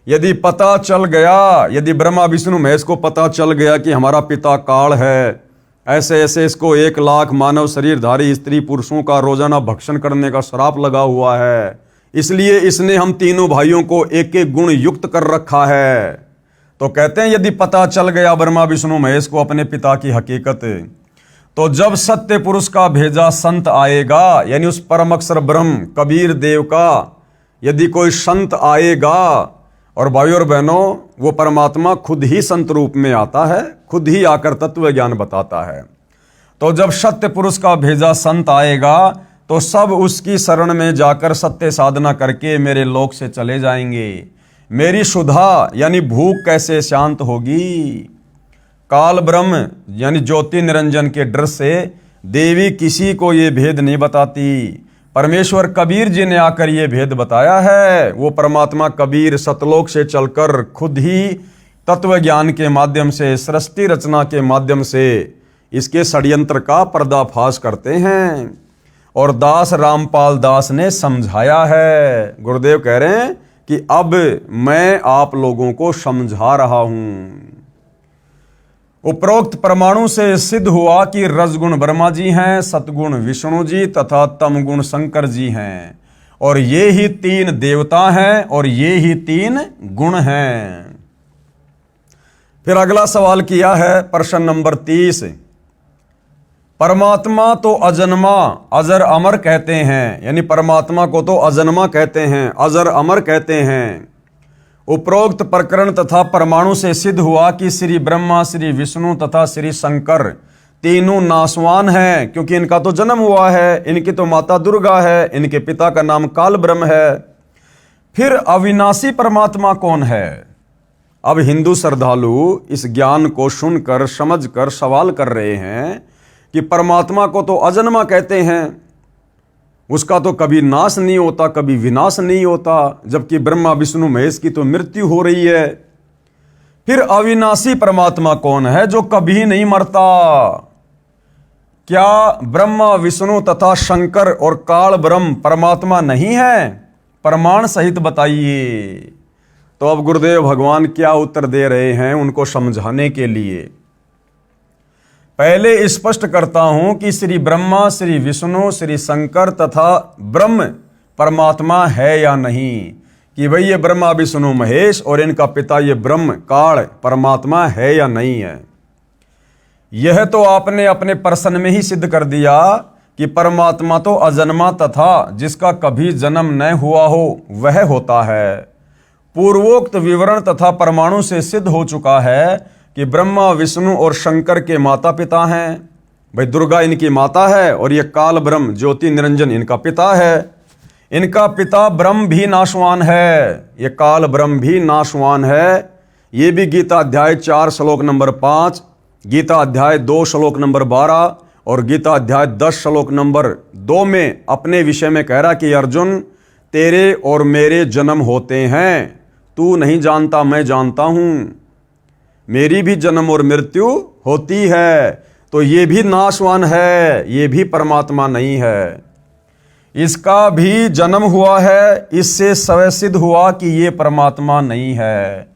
A: यदि पता चल गया, यदि ब्रह्मा विष्णु महेश को पता चल गया कि हमारा पिता काल है, ऐसे ऐसे इसको 1 लाख मानव शरीरधारी स्त्री पुरुषों का रोजाना भक्षण करने का श्राप लगा हुआ है, इसलिए इसने हम तीनों भाइयों को एक एक गुण युक्त कर रखा है, तो कहते हैं यदि पता चल गया ब्रह्मा विष्णु महेश को अपने पिता की हकीकत, तो जब सत्य पुरुष का भेजा संत आएगा, यानी उस परम अक्षर ब्रह्म कबीर देव का यदि कोई संत आएगा, और भाइयों और बहनों वो परमात्मा खुद ही संत रूप में आता है, खुद ही आकर तत्व ज्ञान बताता है, तो जब सत्य पुरुष का भेजा संत आएगा तो सब उसकी शरण में जाकर सत्य साधना करके मेरे लोक से चले जाएंगे। मेरी सुधा यानी भूख कैसे शांत होगी? काल ब्रह्म यानी ज्योति निरंजन के डर से देवी किसी को ये भेद नहीं बताती। परमेश्वर कबीर जी ने आकर ये भेद बताया है। वो परमात्मा कबीर सतलोक से चलकर खुद ही तत्व ज्ञान के माध्यम से, सृष्टि रचना के माध्यम से इसके षड्यंत्र का पर्दाफाश करते हैं, और दास रामपाल दास ने समझाया है। गुरुदेव कह रहे हैं कि अब मैं आप लोगों को समझा रहा हूं। उपरोक्त परमाणु से सिद्ध हुआ कि रजगुण ब्रह्मा जी हैं, सतगुण विष्णु जी तथा तमगुण शंकर जी हैं, और ये ही 3 देवता हैं और ये ही 3 गुण हैं। फिर अगला सवाल किया है प्रश्न नंबर 30। परमात्मा तो अजन्मा अजर अमर कहते हैं, यानी परमात्मा को तो अजन्मा कहते हैं, अजर अमर कहते हैं। उपरोक्त प्रकरण तथा परमाणु से सिद्ध हुआ कि श्री ब्रह्मा, श्री विष्णु तथा श्री शंकर तीनों नासवान हैं, क्योंकि इनका तो जन्म हुआ है, इनकी तो माता दुर्गा है, इनके पिता का नाम काल ब्रह्म है। फिर अविनाशी परमात्मा कौन है? अब हिंदू श्रद्धालु इस ज्ञान को सुनकर समझकर सवाल कर रहे हैं कि परमात्मा को तो अजन्मा कहते हैं, उसका तो कभी नाश नहीं होता, कभी विनाश नहीं होता, जबकि ब्रह्मा विष्णु महेश की तो मृत्यु हो रही है, फिर अविनाशी परमात्मा कौन है जो कभी नहीं मरता? क्या ब्रह्मा विष्णु तथा शंकर और काल ब्रह्म परमात्मा नहीं है? प्रमाण सहित बताइए। तो अब गुरुदेव भगवान क्या उत्तर दे रहे हैं उनको समझाने के लिए पहले स्पष्ट करता हूं कि श्री ब्रह्मा, श्री विष्णु, श्री शंकर तथा ब्रह्म परमात्मा है या नहीं, कि भाई ये ब्रह्मा विष्णु महेश और इनका पिता ये ब्रह्म काल परमात्मा है या नहीं है। यह तो आपने अपने प्रश्न में ही सिद्ध कर दिया कि परमात्मा तो अजन्मा तथा जिसका कभी जन्म न हुआ हो वह होता है। पूर्वोक्त विवरण तथा परमाणु से सिद्ध हो चुका है कि ब्रह्मा विष्णु और शंकर के माता पिता हैं। भाई दुर्गा इनकी माता है और ये काल ब्रह्म ज्योति निरंजन इनका पिता है। इनका पिता ब्रह्म भी नाशवान है, ये काल ब्रह्म भी नाशवान है। ये भी गीता अध्याय 4 श्लोक नंबर 5, गीता अध्याय 2 श्लोक नंबर 12 और गीता अध्याय 10 श्लोक नंबर 2 में अपने विषय में कह रहा कि अर्जुन तेरे और मेरे जन्म होते हैं, तू नहीं जानता मैं जानता हूं, मेरी भी जन्म और मृत्यु होती है। तो ये भी नाशवान है, ये भी परमात्मा नहीं है। इसका भी जन्म हुआ है, इससे स्वयं सिद्ध हुआ कि ये परमात्मा नहीं है।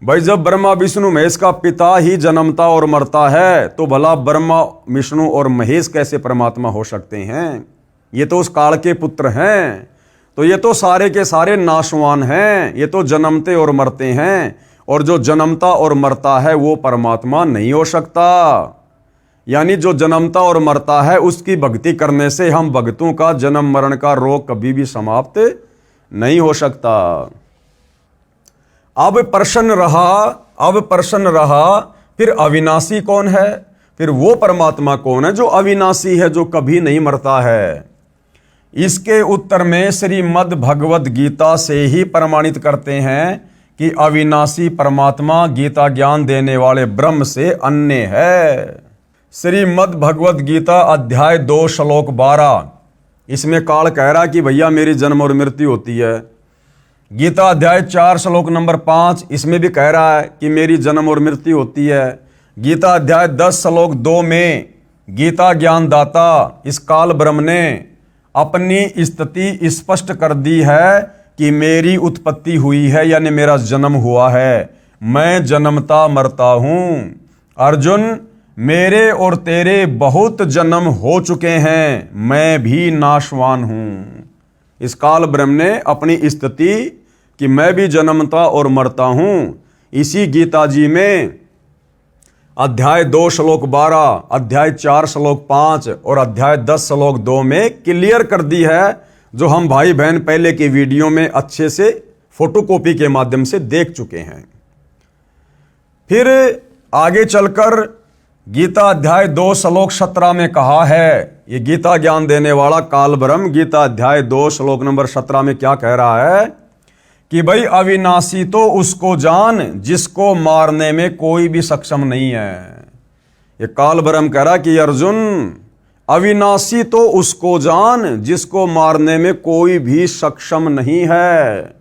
A: भाई जब ब्रह्मा विष्णु महेश का पिता ही जन्मता और मरता है तो भला ब्रह्मा विष्णु और महेश कैसे परमात्मा हो सकते हैं? ये तो उस काल के पुत्र हैं। तो ये तो सारे के सारे नाशवान हैं, ये तो जन्मते और मरते हैं, और जो जन्मता और मरता है वो परमात्मा नहीं हो सकता। यानी जो जन्मता और मरता है उसकी भक्ति करने से हम भक्तों का जन्म मरण का रोग कभी भी समाप्त नहीं हो सकता। अब प्रश्न रहा फिर अविनाशी कौन है? फिर वो परमात्मा कौन है जो अविनाशी है, जो कभी नहीं मरता है? इसके उत्तर में श्रीमद् भगवद गीता से ही प्रमाणित करते हैं कि अविनाशी परमात्मा गीता ज्ञान देने वाले ब्रह्म से अन्य है। श्रीमद् भगवद गीता अध्याय 2 श्लोक 12, इसमें काल कह रहा कि भैया मेरी जन्म और मृत्यु होती है। गीता अध्याय 4 श्लोक नंबर 5, इसमें भी कह रहा है कि मेरी जन्म और मृत्यु होती है। गीता अध्याय 10 श्लोक 2 में गीता ज्ञानदाता इस काल ब्रह्म ने अपनी स्थिति स्पष्ट कर दी है कि मेरी उत्पत्ति हुई है, यानी मेरा जन्म हुआ है, मैं जन्मता मरता हूं। अर्जुन मेरे और तेरे बहुत जन्म हो चुके हैं, मैं भी नाशवान हूं। इस काल ब्रह्म ने अपनी स्थिति कि मैं भी जन्मता और मरता हूं इसी गीता जी में अध्याय 2 श्लोक 12, अध्याय 4 श्लोक 5 और अध्याय 10 श्लोक 2 में क्लियर कर दी है, जो हम भाई बहन पहले के वीडियो में अच्छे से फोटोकॉपी के माध्यम से देख चुके हैं। फिर आगे चलकर गीता अध्याय 2 श्लोक 17 में कहा है, ये गीता ज्ञान देने वाला काल ब्रह्म गीता अध्याय 2 श्लोक नंबर 17 में क्या कह रहा है कि भाई अविनाशी तो उसको जान जिसको मारने में कोई भी सक्षम नहीं है। ये काल ब्रह्म कह रहा कि अर्जुन अविनाशी तो उसको जान जिसको मारने में कोई भी सक्षम नहीं है।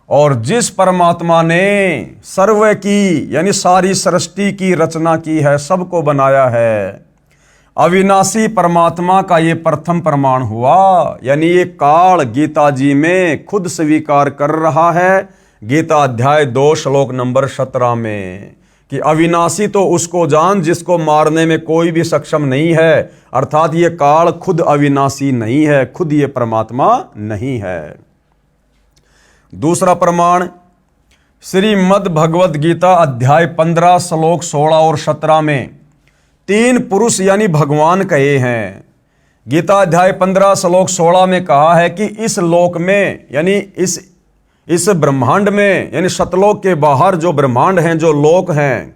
A: और जिस परमात्मा ने सर्व की यानी सारी सृष्टि की रचना की है, सबको बनाया है, अविनाशी परमात्मा का ये प्रथम प्रमाण हुआ। यानी ये काल गीता जी में खुद स्वीकार कर रहा है गीता अध्याय 2 श्लोक नंबर 17 में कि अविनाशी तो उसको जान जिसको मारने में कोई भी सक्षम नहीं है। अर्थात ये काल खुद अविनाशी नहीं है, खुद ये परमात्मा नहीं है। दूसरा प्रमाण श्रीमद् भगवद गीता अध्याय 15 श्लोक 16 और 17 में 3 पुरुष यानी भगवान कहे हैं। गीता अध्याय 15 श्लोक 16 में कहा है कि इस लोक में यानी इस ब्रह्मांड में यानी सतलोक के बाहर जो ब्रह्मांड हैं, जो लोक हैं,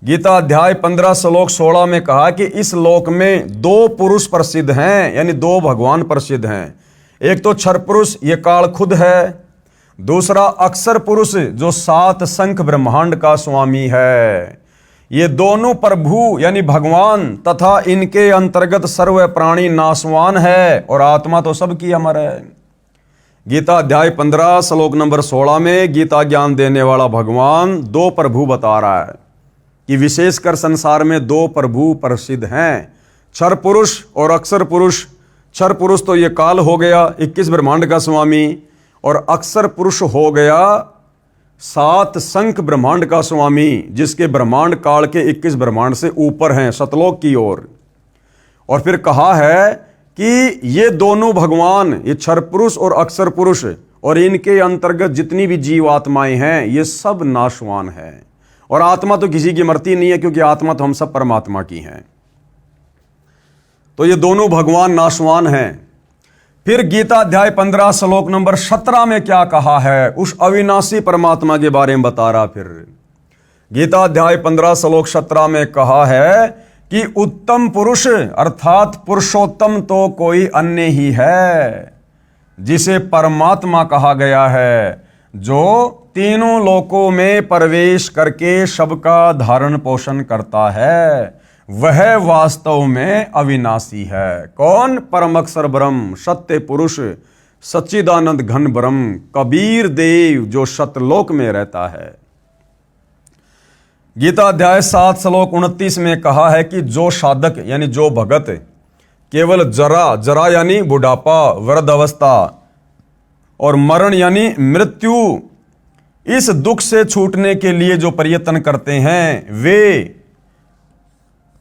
A: गीता अध्याय 15 श्लोक 16 में कहा कि इस लोक में 2 पुरुष प्रसिद्ध हैं, यानी 2 भगवान प्रसिद्ध हैं। एक तो क्षर पुरुष ये काल खुद है, दूसरा अक्षर पुरुष जो 7 शंख ब्रह्मांड का स्वामी है। ये दोनों प्रभु यानी भगवान तथा इनके अंतर्गत सर्व प्राणी नाशवान है और आत्मा तो सबकी अमर है। गीता अध्याय 15 श्लोक नंबर 16 में गीता ज्ञान देने वाला भगवान दो प्रभु बता रहा है कि विशेषकर संसार में दो प्रभु प्रसिद्ध हैं, क्षर पुरुष और अक्षर पुरुष। क्षर पुरुष तो ये काल हो गया 21 ब्रह्मांड का स्वामी, और अक्षर पुरुष हो गया 7 संख्य ब्रह्मांड का स्वामी, जिसके ब्रह्मांड काल के 21 ब्रह्मांड से ऊपर हैं सतलोक की ओर। और फिर कहा है कि ये दोनों भगवान, ये क्षर पुरुष और अक्षर पुरुष और इनके अंतर्गत जितनी भी जीव आत्माएं हैं, ये सब नाशवान हैं। और आत्मा तो किसी की मरती नहीं है, क्योंकि आत्मा तो हम सब परमात्मा की हैं। तो ये दोनों भगवान नाशवान हैं। फिर गीता अध्याय 15 श्लोक नंबर 17 में क्या कहा है, उस अविनाशी परमात्मा के बारे में बता रहा। फिर गीता अध्याय 15 श्लोक 17 में कहा है कि उत्तम पुरुष अर्थात पुरुषोत्तम तो कोई अन्य ही है, जिसे परमात्मा कहा गया है, जो तीनों लोकों में प्रवेश करके सबका धारण पोषण करता है, वह वास्तव में अविनाशी है। कौन? परम अक्षर ब्रह्म, सत्य पुरुष, सच्चिदानंद घन ब्रह्म, कबीर देव, जो सतलोक में रहता है। गीता अध्याय 7 श्लोक 29 में कहा है कि जो साधक यानी जो भगत केवल जरा यानी बुढ़ापा, वृद्ध अवस्था, और मरण यानी मृत्यु, इस दुख से छूटने के लिए जो प्रयत्न करते हैं, वे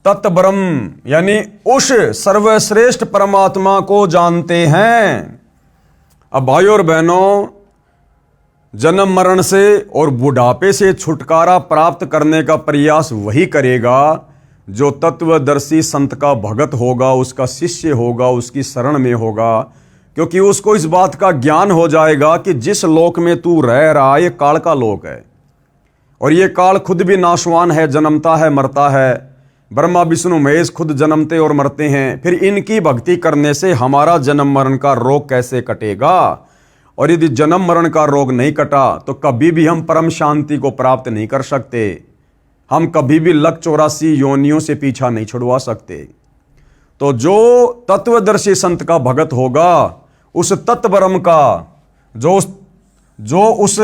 A: तत्ब्रह्म यानी उस सर्वश्रेष्ठ परमात्मा को जानते हैं। अब भाइयों और बहनों, जन्म मरण से और बुढ़ापे से छुटकारा प्राप्त करने का प्रयास वही करेगा जो तत्वदर्शी संत का भगत होगा, उसका शिष्य होगा, उसकी शरण में होगा। क्योंकि उसको इस बात का ज्ञान हो जाएगा कि जिस लोक में तू रह रहा है, ये काल का लोक है, और ये काल खुद भी नाशवान है, जन्मता है, मरता है। ब्रह्मा विष्णु महेश खुद जन्मते और मरते हैं। फिर इनकी भक्ति करने से हमारा जन्म मरण का रोग कैसे कटेगा? और यदि जन्म मरण का रोग नहीं कटा तो कभी भी हम परम शांति को प्राप्त नहीं कर सकते। हम कभी भी लक 84 योनियों से पीछा नहीं छुड़वा सकते। तो जो तत्वदर्शी संत का भगत होगा, उस तत्ब्रह्म का जो उस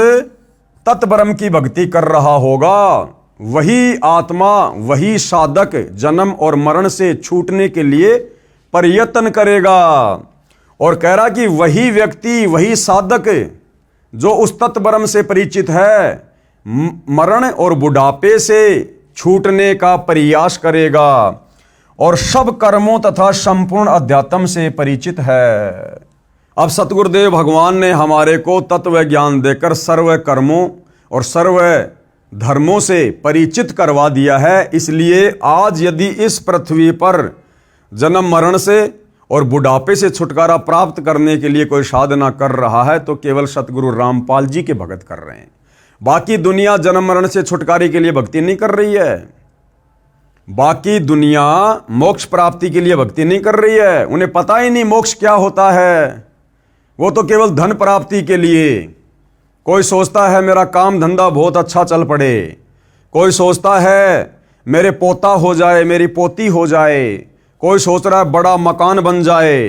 A: तत्ब्रह्म की भक्ति कर रहा होगा, वही आत्मा, वही साधक जन्म और मरण से छूटने के लिए प्रयत्न करेगा। और कह रहा कि वही व्यक्ति, वही साधक जो उस तत्ब्रह्म से परिचित है, मरण और बुढ़ापे से छूटने का प्रयास करेगा और सब कर्मों तथा संपूर्ण अध्यात्म से परिचित है। अब सतगुरुदेव भगवान ने हमारे को तत्व ज्ञान देकर सर्व कर्मों और सर्व धर्मों से परिचित करवा दिया है। इसलिए आज यदि इस पृथ्वी पर जन्म मरण से और बुढ़ापे से छुटकारा प्राप्त करने के लिए कोई साधना कर रहा है तो केवल सतगुरु रामपाल जी के भगत कर रहे हैं। बाकी दुनिया जन्म मरण से छुटकारे के लिए भक्ति नहीं कर रही है। बाकी दुनिया मोक्ष प्राप्ति के लिए भक्ति नहीं कर रही है। उन्हें पता ही नहीं मोक्ष क्या होता है। वो तो केवल धन प्राप्ति के लिए, कोई सोचता है मेरा काम धंधा बहुत अच्छा चल पड़े, कोई सोचता है मेरे पोता हो जाए, मेरी पोती हो जाए, कोई सोच रहा है बड़ा मकान बन जाए,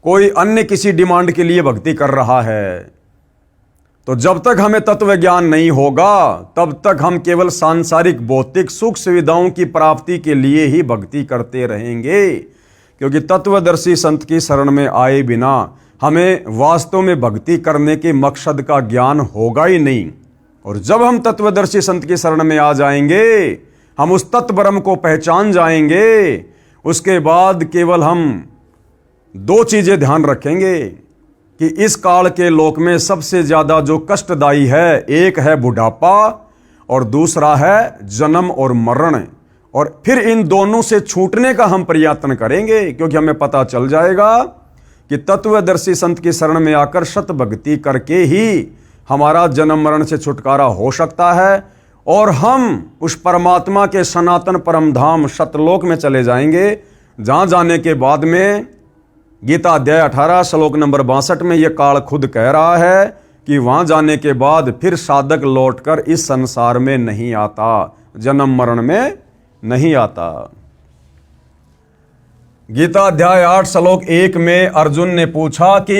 A: कोई अन्य किसी डिमांड के लिए भक्ति कर रहा है। तो जब तक हमें तत्व ज्ञान नहीं होगा तब तक हम केवल सांसारिक भौतिक सुख सुविधाओं की प्राप्ति के लिए ही भक्ति करते रहेंगे। क्योंकि तत्वदर्शी संत की शरण में आए बिना हमें वास्तव में भक्ति करने के मकसद का ज्ञान होगा ही नहीं। और जब हम तत्वदर्शी संत की शरण में आ जाएंगे, हम उस तत्ब्रह्म को पहचान जाएंगे, उसके बाद केवल हम दो चीजें ध्यान रखेंगे कि इस काल के लोक में सबसे ज्यादा जो कष्टदायी है, एक है बुढ़ापा और दूसरा है जन्म और मरण। और फिर इन दोनों से छूटने का हम प्रयत्न करेंगे, क्योंकि हमें पता चल जाएगा कि तत्वदर्शी संत की शरण में आकर सत भक्ति करके ही हमारा जन्म मरण से छुटकारा हो सकता है और हम उस परमात्मा के सनातन परम धाम सतलोक में चले जाएंगे, जहां जाने के बाद में गीता अध्याय 18 श्लोक नंबर 62 में यह काल खुद कह रहा है कि वहां जाने के बाद फिर साधक लौटकर इस संसार में नहीं आता, जन्म मरण में नहीं आता। गीता अध्याय 8 श्लोक 1 में अर्जुन ने पूछा कि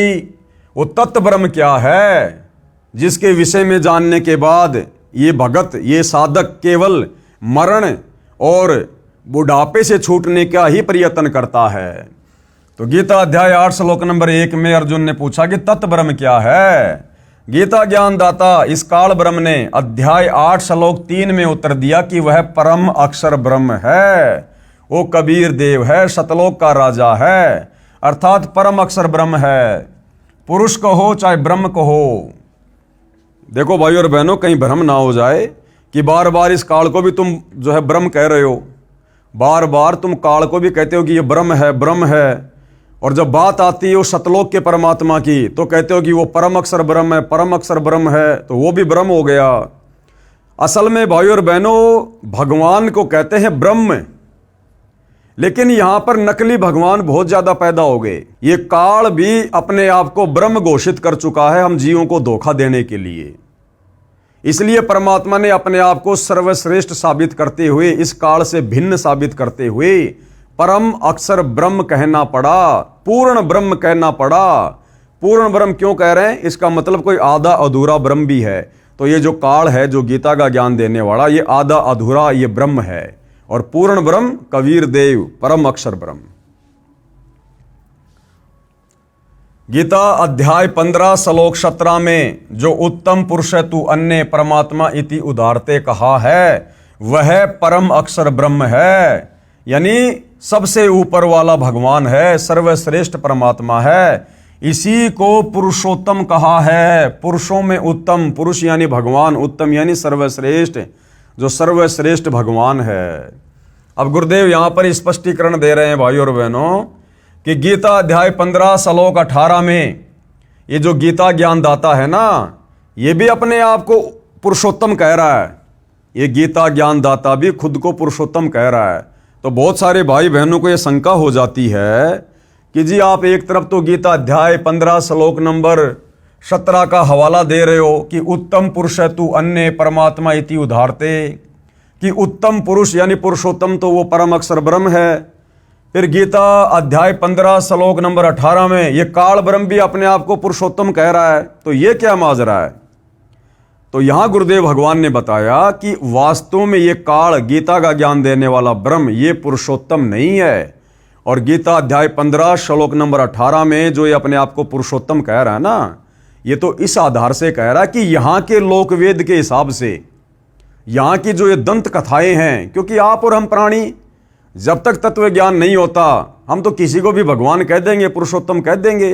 A: वो तत्व ब्रह्म क्या है जिसके विषय में जानने के बाद ये भगत, ये साधक केवल मरण और बुढ़ापे से छूटने का ही प्रयत्न करता है। तो गीता अध्याय 8 श्लोक नंबर 1 में अर्जुन ने पूछा कि तत्व ब्रह्म क्या है। गीता ज्ञानदाता इस काल ब्रह्म ने अध्याय 8 श्लोक 3 में उत्तर दिया कि वह परम अक्षर ब्रह्म है, वो कबीर देव है, सतलोक का राजा है, अर्थात परम अक्षर ब्रह्म है। पुरुष कहो चाहे ब्रह्म कहो। देखो भाई और बहनों, कहीं भ्रम ना हो जाए कि बार बार इस काल को भी तुम जो है ब्रह्म कह रहे हो, बार बार तुम काल को भी कहते हो कि ये ब्रह्म है, ब्रह्म है, और जब बात आती है वो सतलोक के परमात्मा की तो कहते हो कि वो परम अक्षर ब्रह्म है, परम अक्षर ब्रह्म है, तो वो भी ब्रह्म हो गया। असल में भाई और बहनों, भगवान को कहते हैं ब्रह्म, लेकिन यहां पर नकली भगवान बहुत ज्यादा पैदा हो गए। ये काल भी अपने आप को ब्रह्म घोषित कर चुका है हम जीवों को धोखा देने के लिए। इसलिए परमात्मा ने अपने आप को सर्वश्रेष्ठ साबित करते हुए, इस काल से भिन्न साबित करते हुए परम अक्षर ब्रह्म कहना पड़ा, पूर्ण ब्रह्म कहना पड़ा। पूर्ण ब्रह्म क्यों कह रहे हैं? इसका मतलब कोई आधा अधूरा ब्रह्म भी है। तो ये जो काल है, जो गीता का ज्ञान देने वाला, ये आधा अधूरा ये ब्रह्म है, और पूर्ण ब्रह्म कबीर देव परम अक्षर ब्रह्म। गीता अध्याय 15 श्लोक 17 में जो उत्तम पुरुष तू अन्य परमात्मा इति उदारते कहा है, वह परम अक्षर ब्रह्म है, यानी सबसे ऊपर वाला भगवान है, सर्वश्रेष्ठ परमात्मा है। इसी को पुरुषोत्तम कहा है, पुरुषों में उत्तम, पुरुष यानी भगवान, उत्तम यानी सर्वश्रेष्ठ, जो सर्वश्रेष्ठ भगवान है। अब गुरुदेव यहां पर स्पष्टीकरण दे रहे हैं भाई और बहनों कि गीता अध्याय 15 श्लोक 18 में ये जो गीता ज्ञानदाता है ना, ये भी अपने आप को पुरुषोत्तम कह रहा है। ये गीता ज्ञानदाता भी खुद को पुरुषोत्तम कह रहा है। तो बहुत सारे भाई बहनों को ये शंका हो जाती है कि जी आप एक तरफ तो गीता अध्याय 15 श्लोक नंबर 17 का हवाला दे रहे हो कि उत्तम पुरुष तू अन्य परमात्मा इति उदारते, कि उत्तम पुरुष यानी पुरुषोत्तम तो वो परम अक्षर ब्रह्म है। फिर गीता अध्याय 15 श्लोक नंबर 18 में ये काल ब्रह्म भी अपने आप को पुरुषोत्तम कह रहा है। तो ये क्या माजरा है? तो यहां गुरुदेव भगवान ने बताया कि वास्तव में ये काल, गीता का ज्ञान देने वाला ब्रह्म, ये पुरुषोत्तम नहीं है। और गीता अध्याय 15 श्लोक नंबर 18 में जो ये अपने आप को पुरुषोत्तम कह रहा है ना, ये तो इस आधार से कह रहा है कि यहां के लोक वेद के हिसाब से, यहां की जो ये दंत कथाएं हैं, क्योंकि आप और हम प्राणी जब तक तत्व ज्ञान नहीं होता, हम तो किसी को भी भगवान कह देंगे, पुरुषोत्तम कह देंगे।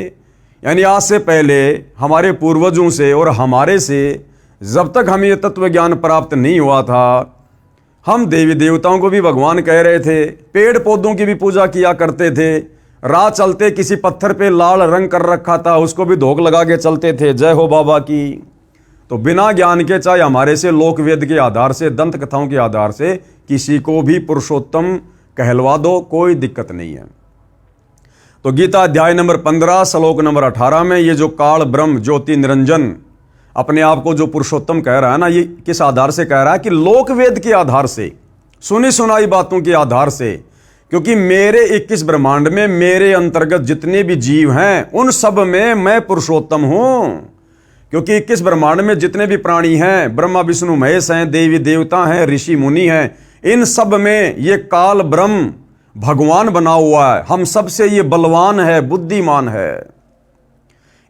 A: यानी आज से पहले हमारे पूर्वजों से और हमारे से जब तक हमें ये तत्व ज्ञान प्राप्त नहीं हुआ था, हम देवी देवताओं को भी भगवान कह रहे थे, पेड़ पौधों की भी पूजा किया करते थे, राह चलते किसी पत्थर पे लाल रंग कर रखा था उसको भी धोख लगा के चलते थे, जय हो बाबा की। तो बिना ज्ञान के, चाहे हमारे से लोक वेद के आधार से, दंत कथाओं के आधार से किसी को भी पुरुषोत्तम कहलवा दो, कोई दिक्कत नहीं है। तो गीता अध्याय नंबर 15 श्लोक नंबर 18 में ये जो काल ब्रह्म ज्योति निरंजन अपने आप को जो पुरुषोत्तम कह रहा है ना, ये किस आधार से कह रहा है? कि लोक वेद के आधार से, सुनी सुनाई बातों के आधार से। क्योंकि मेरे 21 ब्रह्मांड में मेरे अंतर्गत जितने भी जीव हैं उन सब में मैं पुरुषोत्तम हूं। क्योंकि 21 ब्रह्मांड में जितने भी प्राणी हैं, ब्रह्मा विष्णु महेश हैं, देवी देवता हैं, ऋषि मुनि हैं, इन सब में ये काल ब्रह्म भगवान बना हुआ है, हम सबसे ये बलवान है, बुद्धिमान है।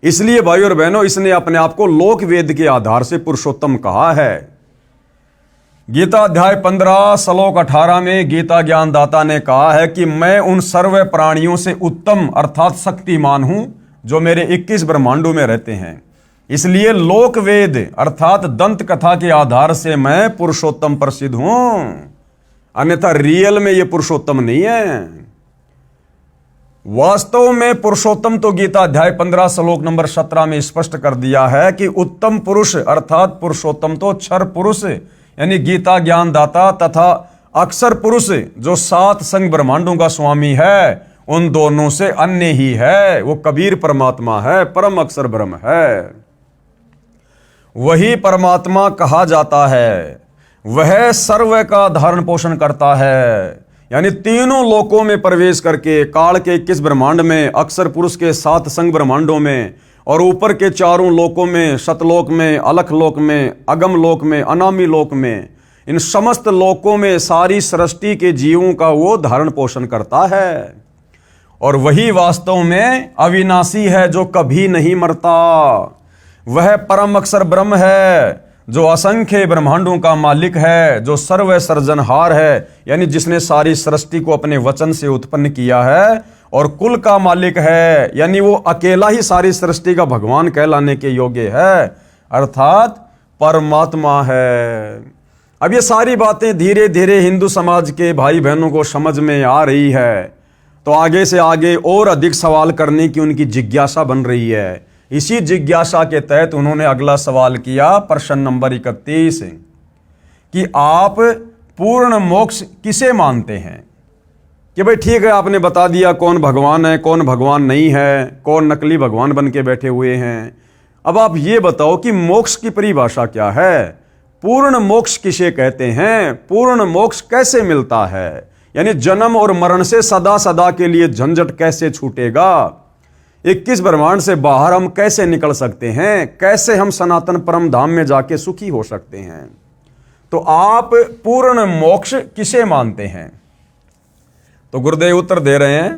A: इसलिए भाई और बहनों, इसने अपने आप को लोक वेद के आधार से पुरुषोत्तम कहा है। गीता अध्याय 15 श्लोक 18 में गीता ज्ञानदाता ने कहा है कि मैं उन सर्व प्राणियों से उत्तम अर्थात शक्तिमान हूं जो मेरे 21 ब्रह्मांडों में रहते हैं। इसलिए लोक वेद अर्थात दंत कथा के आधार से मैं पुरुषोत्तम प्रसिद्ध हूं, अन्यथा रियल में यह पुरुषोत्तम नहीं है। वास्तव में पुरुषोत्तम तो गीता अध्याय 15 श्लोक नंबर 17 में स्पष्ट कर दिया है कि उत्तम पुरुष अर्थात पुरुषोत्तम तो क्षर पुरुष यानी गीता ज्ञानदाता तथा अक्षर पुरुष जो 7 संग ब्रह्मांडों का स्वामी है, उन दोनों से अन्य ही है। वो कबीर परमात्मा है, परम अक्षर ब्रह्म है, वही परमात्मा कहा जाता है। वह सर्व का धारण पोषण करता है, यानी तीनों लोकों में प्रवेश करके काल के 21 ब्रह्मांड में, अक्षर पुरुष के 7 संग ब्रह्मांडों में और ऊपर के चारों लोकों में, सतलोक में, अलख लोक में, अगम लोक में, अनामी लोक में, इन समस्त लोकों में सारी सृष्टि के जीवों का वो धारण पोषण करता है। और वही वास्तव में अविनाशी है जो कभी नहीं मरता। वह परम अक्षर ब्रह्म है जो असंख्य ब्रह्मांडों का मालिक है, जो सर्व सर्जनहार है, यानी जिसने सारी सृष्टि को अपने वचन से उत्पन्न किया है, और कुल का मालिक है, यानी वो अकेला ही सारी सृष्टि का भगवान कहलाने के योग्य है, अर्थात परमात्मा है। अब ये सारी बातें धीरे धीरे हिंदू समाज के भाई बहनों को समझ में आ रही है, तो आगे से आगे और अधिक सवाल करने की उनकी जिज्ञासा बन रही है। इसी जिज्ञासा के तहत उन्होंने अगला सवाल किया, प्रश्न नंबर 31, कि आप पूर्ण मोक्ष किसे मानते हैं? कि भाई ठीक है, आपने बता दिया कौन भगवान है, कौन भगवान नहीं है, कौन नकली भगवान बन के बैठे हुए हैं। अब आप ये बताओ कि मोक्ष की परिभाषा क्या है? पूर्ण मोक्ष किसे कहते हैं? पूर्ण मोक्ष कैसे मिलता है? यानी जन्म और मरण से सदा सदा के लिए झंझट कैसे छूटेगा? 21 ब्रह्मांड से बाहर हम कैसे निकल सकते हैं? कैसे हम सनातन परम धाम में जाके सुखी हो सकते हैं? तो आप पूर्ण मोक्ष किसे मानते हैं? तो गुरुदेव उत्तर दे रहे हैं,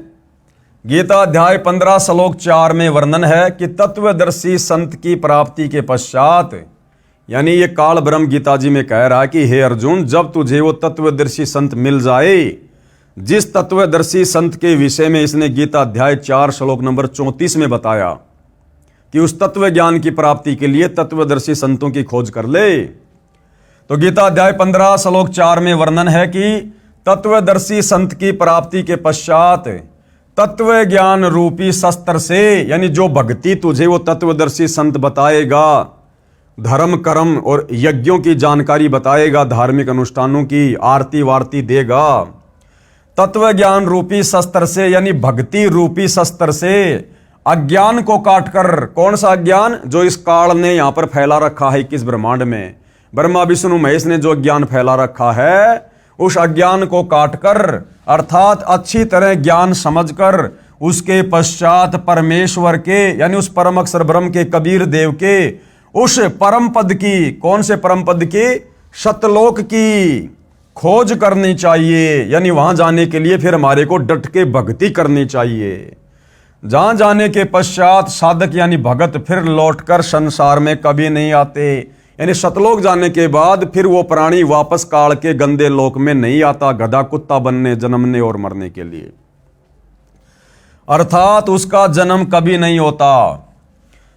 A: गीता अध्याय 15 श्लोक 4 में वर्णन है कि तत्वदर्शी संत की प्राप्ति के पश्चात, यानी ये काल ब्रह्म गीता जी में कह रहा है कि हे अर्जुन, जब तुझे वो तत्वदर्शी संत मिल जाए, जिस तत्वदर्शी संत के विषय में इसने गीता अध्याय 4 श्लोक नंबर 34 में बताया कि उस तत्व ज्ञान की प्राप्ति के लिए तत्वदर्शी संतों की खोज कर ले, तो गीता अध्याय 15 श्लोक 4 में वर्णन है कि तत्वदर्शी संत की प्राप्ति के पश्चात तत्व ज्ञान रूपी शस्त्र से, यानी जो भक्ति तुझे वो तत्वदर्शी संत बताएगा, धर्म कर्म और यज्ञों की जानकारी बताएगा, धार्मिक अनुष्ठानों की आरती वारती देगा, तत्व ज्ञान रूपी शस्त्र से, यानी भक्ति रूपी शस्त्र से अज्ञान को काटकर, कौन सा अज्ञान? जो इस काल ने यहां पर फैला रखा है 21 ब्रह्मांड में, ब्रह्मा विष्णु महेश ने जो ज्ञान फैला रखा है, उस अज्ञान को काटकर, अर्थात अच्छी तरह ज्ञान समझकर, उसके पश्चात परमेश्वर के, यानी उस परम अक्षर ब्रह्म के, कबीर देव के उस परम पद की, कौन से परम पद की? सतलोक की खोज करनी चाहिए। यानी वहां जाने के लिए फिर हमारे को डट के भक्ति करनी चाहिए। जहां जाने के पश्चात साधक यानी भगत फिर लौटकर संसार में कभी नहीं आते, यानी सतलोक जाने के बाद फिर वो प्राणी वापस काल के गंदे लोक में नहीं आता, गधा कुत्ता बनने, जन्मने और मरने के लिए, अर्थात उसका जन्म कभी नहीं होता।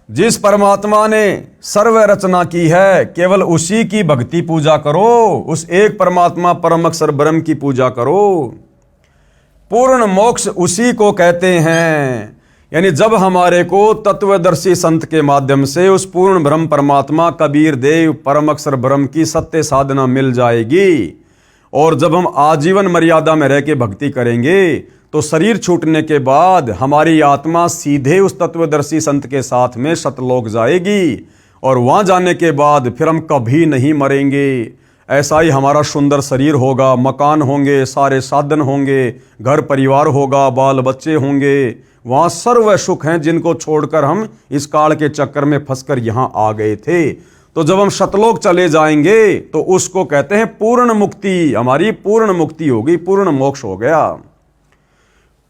A: जिस परमात्मा ने सर्व रचना की है, केवल उसी की भक्ति पूजा करो, उस एक परमात्मा परम अक्षर ब्रह्म की पूजा करो। पूर्ण मोक्ष उसी को कहते हैं। यानी जब हमारे को तत्वदर्शी संत के माध्यम से उस पूर्ण ब्रह्म परमात्मा कबीर देव परम अक्षर ब्रह्म की सत्य साधना मिल जाएगी, और जब हम आजीवन मर्यादा में रह के भक्ति करेंगे, तो शरीर छूटने के बाद हमारी आत्मा सीधे उस तत्वदर्शी संत के साथ में सतलोक जाएगी, और वहां जाने के बाद फिर हम कभी नहीं मरेंगे। ऐसा ही हमारा सुंदर शरीर होगा, मकान होंगे, सारे साधन होंगे, घर परिवार होगा, बाल बच्चे होंगे, वहां सर्व सुख हैं जिनको छोड़कर हम इस काल के चक्कर में फंसकर यहां आ गए थे। तो जब हम सतलोक चले जाएंगे तो उसको कहते हैं पूर्ण मुक्ति। हमारी पूर्ण मुक्ति होगी, पूर्ण मोक्ष हो गया।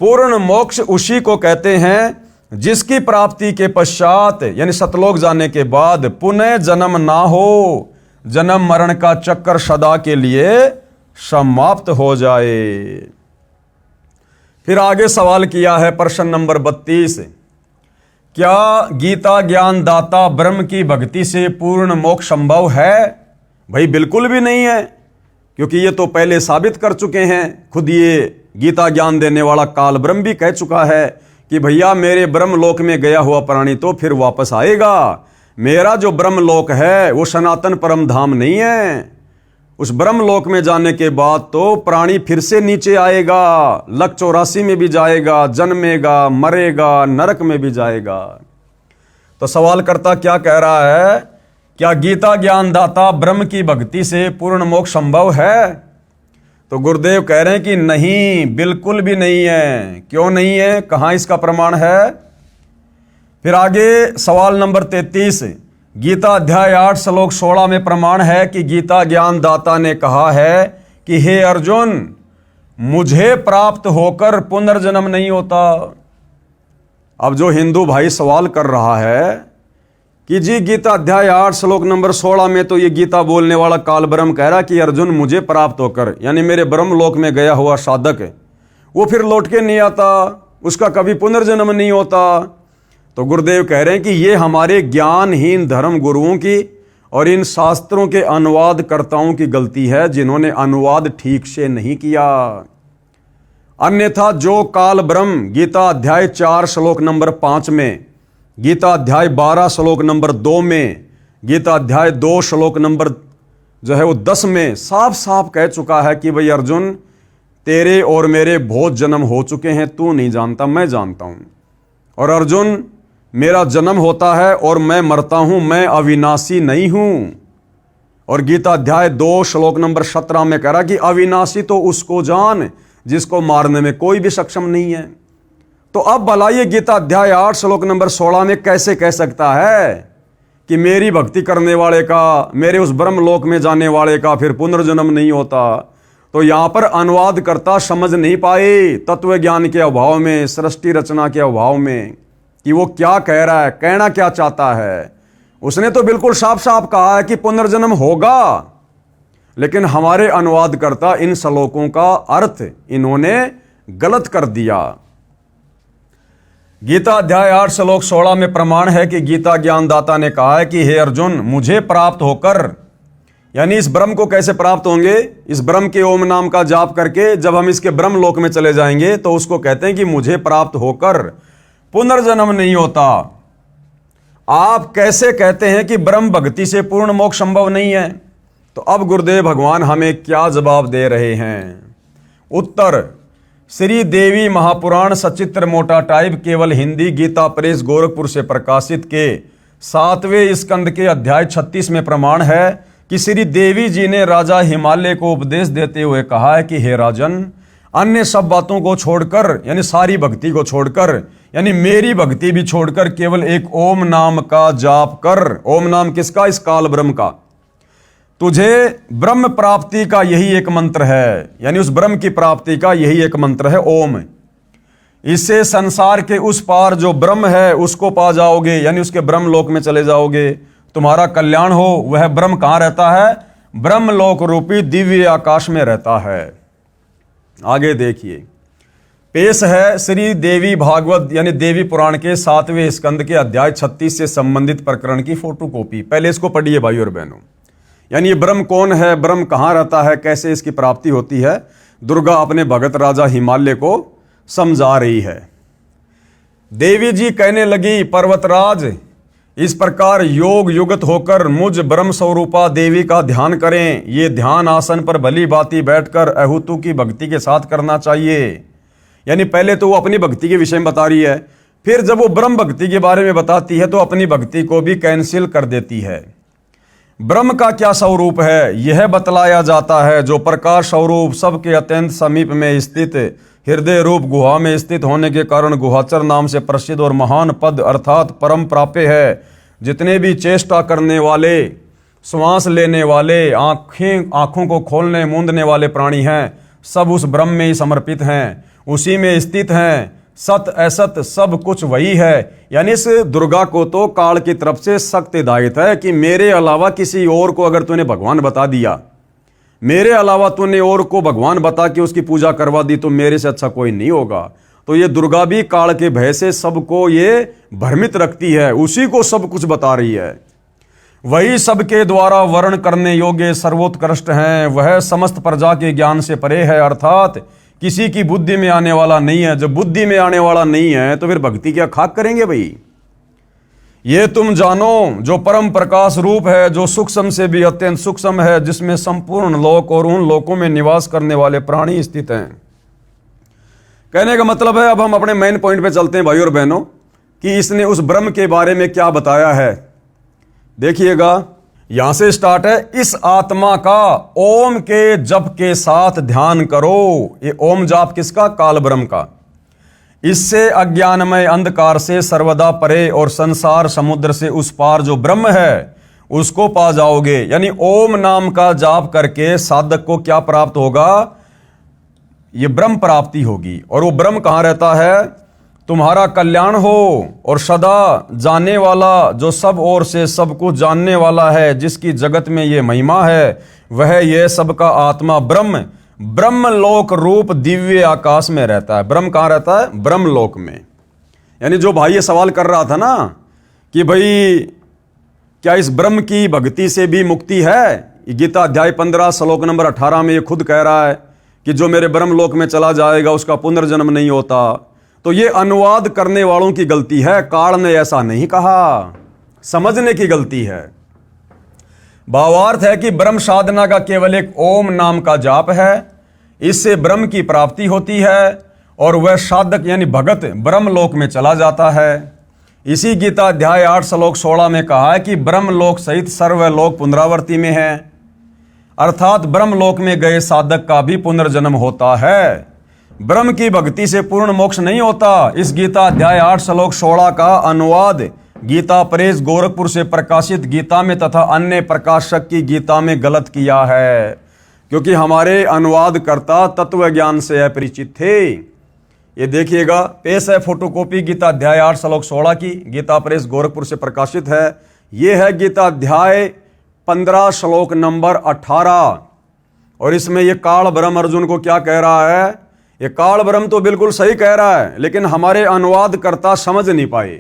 A: पूर्ण मोक्ष उसी को कहते हैं जिसकी प्राप्ति के पश्चात, यानी सतलोक जाने के बाद पुनः जन्म ना हो, जन्म मरण का चक्कर सदा के लिए समाप्त हो जाए। फिर आगे सवाल किया है प्रश्न नंबर 32, क्या गीता ज्ञान दाता ब्रह्म की भक्ति से पूर्ण मोक्ष संभव है? भाई बिल्कुल भी नहीं है, क्योंकि ये तो पहले साबित कर चुके हैं। खुद ये गीता ज्ञान देने वाला काल ब्रह्म भी कह चुका है कि भैया मेरे ब्रह्म लोक में गया हुआ प्राणी तो फिर वापस आएगा। मेरा जो ब्रह्म लोक है वो सनातन परम धाम नहीं है। उस ब्रह्म लोक में जाने के बाद तो प्राणी फिर से नीचे आएगा, लक 84 में भी जाएगा, जन्मेगा, मरेगा, नरक में भी जाएगा। तो सवालकर्ता क्या कह रहा है, क्या गीता ज्ञान दाता ब्रह्म की भक्ति से पूर्ण मोक्ष संभव है? तो गुरुदेव कह रहे हैं कि नहीं, बिल्कुल भी नहीं है। क्यों नहीं है? कहां इसका प्रमाण है? फिर आगे सवाल नंबर 33, गीता अध्याय 8 श्लोक 16 में प्रमाण है कि गीता ज्ञान दाता ने कहा है कि हे अर्जुन, मुझे प्राप्त होकर पुनर्जन्म नहीं होता। अब जो हिंदू भाई सवाल कर रहा है कि जी गीता अध्याय 8 श्लोक नंबर 16 में तो ये गीता बोलने वाला काल ब्रह्म कह रहा कि अर्जुन मुझे प्राप्त होकर, यानी मेरे ब्रह्म लोक में गया हुआ साधक है वो फिर लौट के नहीं आता, उसका कभी पुनर्जन्म नहीं होता। तो गुरुदेव कह रहे हैं कि ये हमारे ज्ञानहीन धर्म गुरुओं की और इन शास्त्रों के अनुवादकर्ताओं की गलती है, जिन्होंने अनुवाद ठीक से नहीं किया। अन्यथा जो काल ब्रह्म गीता अध्याय 4 श्लोक नंबर 5 में, गीता अध्याय 12 श्लोक नंबर 2 में, गीता अध्याय 2 श्लोक नंबर जो है वो 10 में साफ साफ कह चुका है कि भाई अर्जुन, तेरे और मेरे बहुत जन्म हो चुके हैं, तू नहीं जानता, मैं जानता हूं। और अर्जुन, मेरा जन्म होता है और मैं मरता हूं, मैं अविनाशी नहीं हूं। और गीता अध्याय 2 श्लोक नंबर 17 में कह रहा कि अविनाशी तो उसको जान जिसको मारने में कोई भी सक्षम नहीं है। तो अब भला ये गीता अध्याय 8 श्लोक नंबर 16 में कैसे कह सकता है कि मेरी भक्ति करने वाले का, मेरे उस ब्रह्म लोक में जाने वाले का फिर पुनर्जन्म नहीं होता। तो यहां पर अनुवादकर्ता समझ नहीं पाए तत्व ज्ञान के अभाव में, सृष्टि रचना के अभाव में, कि वो क्या कह रहा है, कहना क्या चाहता है। उसने तो बिल्कुल साफ साफ कहा है कि पुनर्जन्म होगा, लेकिन हमारे अनुवादकर्ता इन श्लोकों का अर्थ इन्होंने गलत कर दिया। गीता अध्याय 8 श्लोक 16 में प्रमाण है कि गीता ज्ञानदाता ने कहा है कि हे अर्जुन, मुझे प्राप्त होकर, यानी इस ब्रह्म को कैसे प्राप्त होंगे, इस ब्रह्म के ओम नाम का जाप करके जब हम इसके ब्रह्म लोक में चले जाएंगे तो उसको कहते हैं कि मुझे प्राप्त होकर पुनर्जन्म नहीं होता। आप कैसे कहते हैं कि ब्रह्म भक्ति से पूर्ण मोक्ष संभव नहीं है? तो अब गुरुदेव भगवान हमें क्या जवाब दे रहे हैं? उत्तर, श्री देवी महापुराण सचित्र मोटा टाइप केवल हिंदी गीता प्रेस गोरखपुर से प्रकाशित के 7वें स्कंद के अध्याय 36 में प्रमाण है कि श्री देवी जी ने राजा हिमालय को उपदेश देते हुए कहा है कि हे राजन, अन्य सब बातों को छोड़कर, यानी सारी भक्ति को छोड़कर, यानी मेरी भक्ति भी छोड़कर केवल एक ओम नाम का जाप कर। ओम नाम किसका? इस काल ब्रह्म का। तुझे ब्रह्म प्राप्ति का यही एक मंत्र है, यानी उस ब्रह्म की प्राप्ति का यही एक मंत्र है ओम। इससे संसार के उस पार जो ब्रह्म है उसको पा जाओगे, यानी उसके ब्रह्म लोक में चले जाओगे, तुम्हारा कल्याण हो। वह ब्रह्म कहां रहता है? ब्रह्म लोक रूपी दिव्य आकाश में रहता है। आगे देखिए, पेश है श्री देवी भागवत यानी देवी पुराण के 7वें स्कंद के अध्याय 36 से संबंधित प्रकरण की फोटोकॉपी। पहले इसको पढ़िए भाई और बहनों। यानी ये ब्रह्म कौन है, ब्रह्म कहां रहता है, कैसे इसकी प्राप्ति होती है, दुर्गा अपने भगत राजा हिमालय को समझा रही है। देवी जी कहने लगी, पर्वतराज, इस प्रकार योग युगत होकर मुझ ब्रह्म स्वरूपा देवी का ध्यान करें। ये ध्यान आसन पर भली भांति बैठकर अहुतु की भक्ति के साथ करना चाहिए। यानी पहले तो वो अपनी भक्ति के विषय में बता रही है, फिर जब वो ब्रह्म भक्ति के बारे में बताती है तो अपनी भक्ति को भी कैंसिल कर देती है। ब्रह्म का क्या स्वरूप है यह बतलाया जाता है, जो प्रकाश स्वरूप सबके अत्यंत समीप में स्थित हृदय रूप गुहा में स्थित होने के कारण गुहाचर नाम से प्रसिद्ध और महान पद अर्थात परम प्राप्य है। जितने भी चेष्टा करने वाले, श्वास लेने वाले, आंखों को खोलने मूंदने वाले प्राणी हैं, सब उस ब्रह्म में ही समर्पित हैं, उसी में स्थित हैं। सत असत सब कुछ वही है। यानी इस दुर्गा को तो काल की तरफ से सख्त हिदायत है कि मेरे अलावा किसी और को अगर तूने भगवान बता दिया, मेरे अलावा तूने और को भगवान बता के उसकी पूजा करवा दी, तो मेरे से अच्छा कोई नहीं होगा। तो ये दुर्गा भी काल के भय से सबको ये भ्रमित रखती है, उसी को सब कुछ बता रही है। वही सबके द्वारा वर्ण करने योग्य सर्वोत्कृष्ट हैं, वह समस्त प्रजा के ज्ञान से परे है, अर्थात किसी की बुद्धि में आने वाला नहीं है। जब बुद्धि में आने वाला नहीं है तो फिर भक्ति क्या खाक करेंगे भाई? ये तुम जानो जो परम प्रकाश रूप है, जो सूक्ष्म से भी अत्यंत सूक्ष्म है, जिसमें संपूर्ण लोक और उन लोकों में निवास करने वाले प्राणी स्थित हैं। कहने का मतलब है, अब हम अपने मेन पॉइंट पे चलते हैं भाई और बहनों, कि इसने उस ब्रह्म के बारे में क्या बताया है। देखिएगा, यहां से स्टार्ट है, इस आत्मा का ओम के जप के साथ ध्यान करो। ये ओम जाप किसका? काल ब्रह्म का। इससे अज्ञानमय अंधकार से सर्वदा परे और संसार समुद्र से उस पार जो ब्रह्म है उसको पा जाओगे। यानी ओम नाम का जाप करके साधक को क्या प्राप्त होगा? ये ब्रह्म प्राप्ति होगी। और वो ब्रह्म कहाँ रहता है? तुम्हारा कल्याण हो और सदा जानने वाला, जो सब ओर से सब कुछ जानने वाला है, जिसकी जगत में ये महिमा है, वह ये सबका आत्मा ब्रह्म ब्रह्मलोक रूप दिव्य आकाश में रहता है। ब्रह्म कहाँ रहता है? ब्रह्मलोक में। यानी जो भाई ये सवाल कर रहा था ना कि भाई क्या इस ब्रह्म की भक्ति से भी मुक्ति है? गीता अध्याय 15 श्लोक नंबर 18 में ये खुद कह रहा है कि जो मेरे ब्रह्मलोक में चला जाएगा उसका पुनर्जन्म नहीं होता। तो ये अनुवाद करने वालों की गलती है। काल ने ऐसा नहीं कहा, समझने की गलती है। भावार्थ है कि ब्रह्म साधना का केवल एक ओम नाम का जाप है, इससे ब्रह्म की प्राप्ति होती है और वह साधक यानी भगत ब्रह्मलोक में चला जाता है। इसी गीता अध्याय 8 श्लोक 16 में कहा है कि ब्रह्मलोक सहित सर्वलोक पुनरावर्ती में है, अर्थात ब्रह्मलोक में गए साधक का भी पुनर्जन्म होता है। ब्रह्म की भक्ति से पूर्ण मोक्ष नहीं होता। इस गीता अध्याय 8 श्लोक 16 का अनुवाद गीता प्रेस गोरखपुर से प्रकाशित गीता में तथा अन्य प्रकाशक की गीता में गलत किया है, क्योंकि हमारे अनुवादकर्ता तत्व ज्ञान से अपरिचित थे। ये देखिएगा, पेश है फोटोकॉपी गीता अध्याय 8 श्लोक 16 की, गीता प्रेस गोरखपुर से प्रकाशित है। ये है गीता अध्याय 15 श्लोक नंबर 18। और इसमें ये काल ब्रह्म अर्जुन को क्या कह रहा है? ये काल ब्रह्म तो बिल्कुल सही कह रहा है, लेकिन हमारे अनुवादकर्ता समझ नहीं पाए।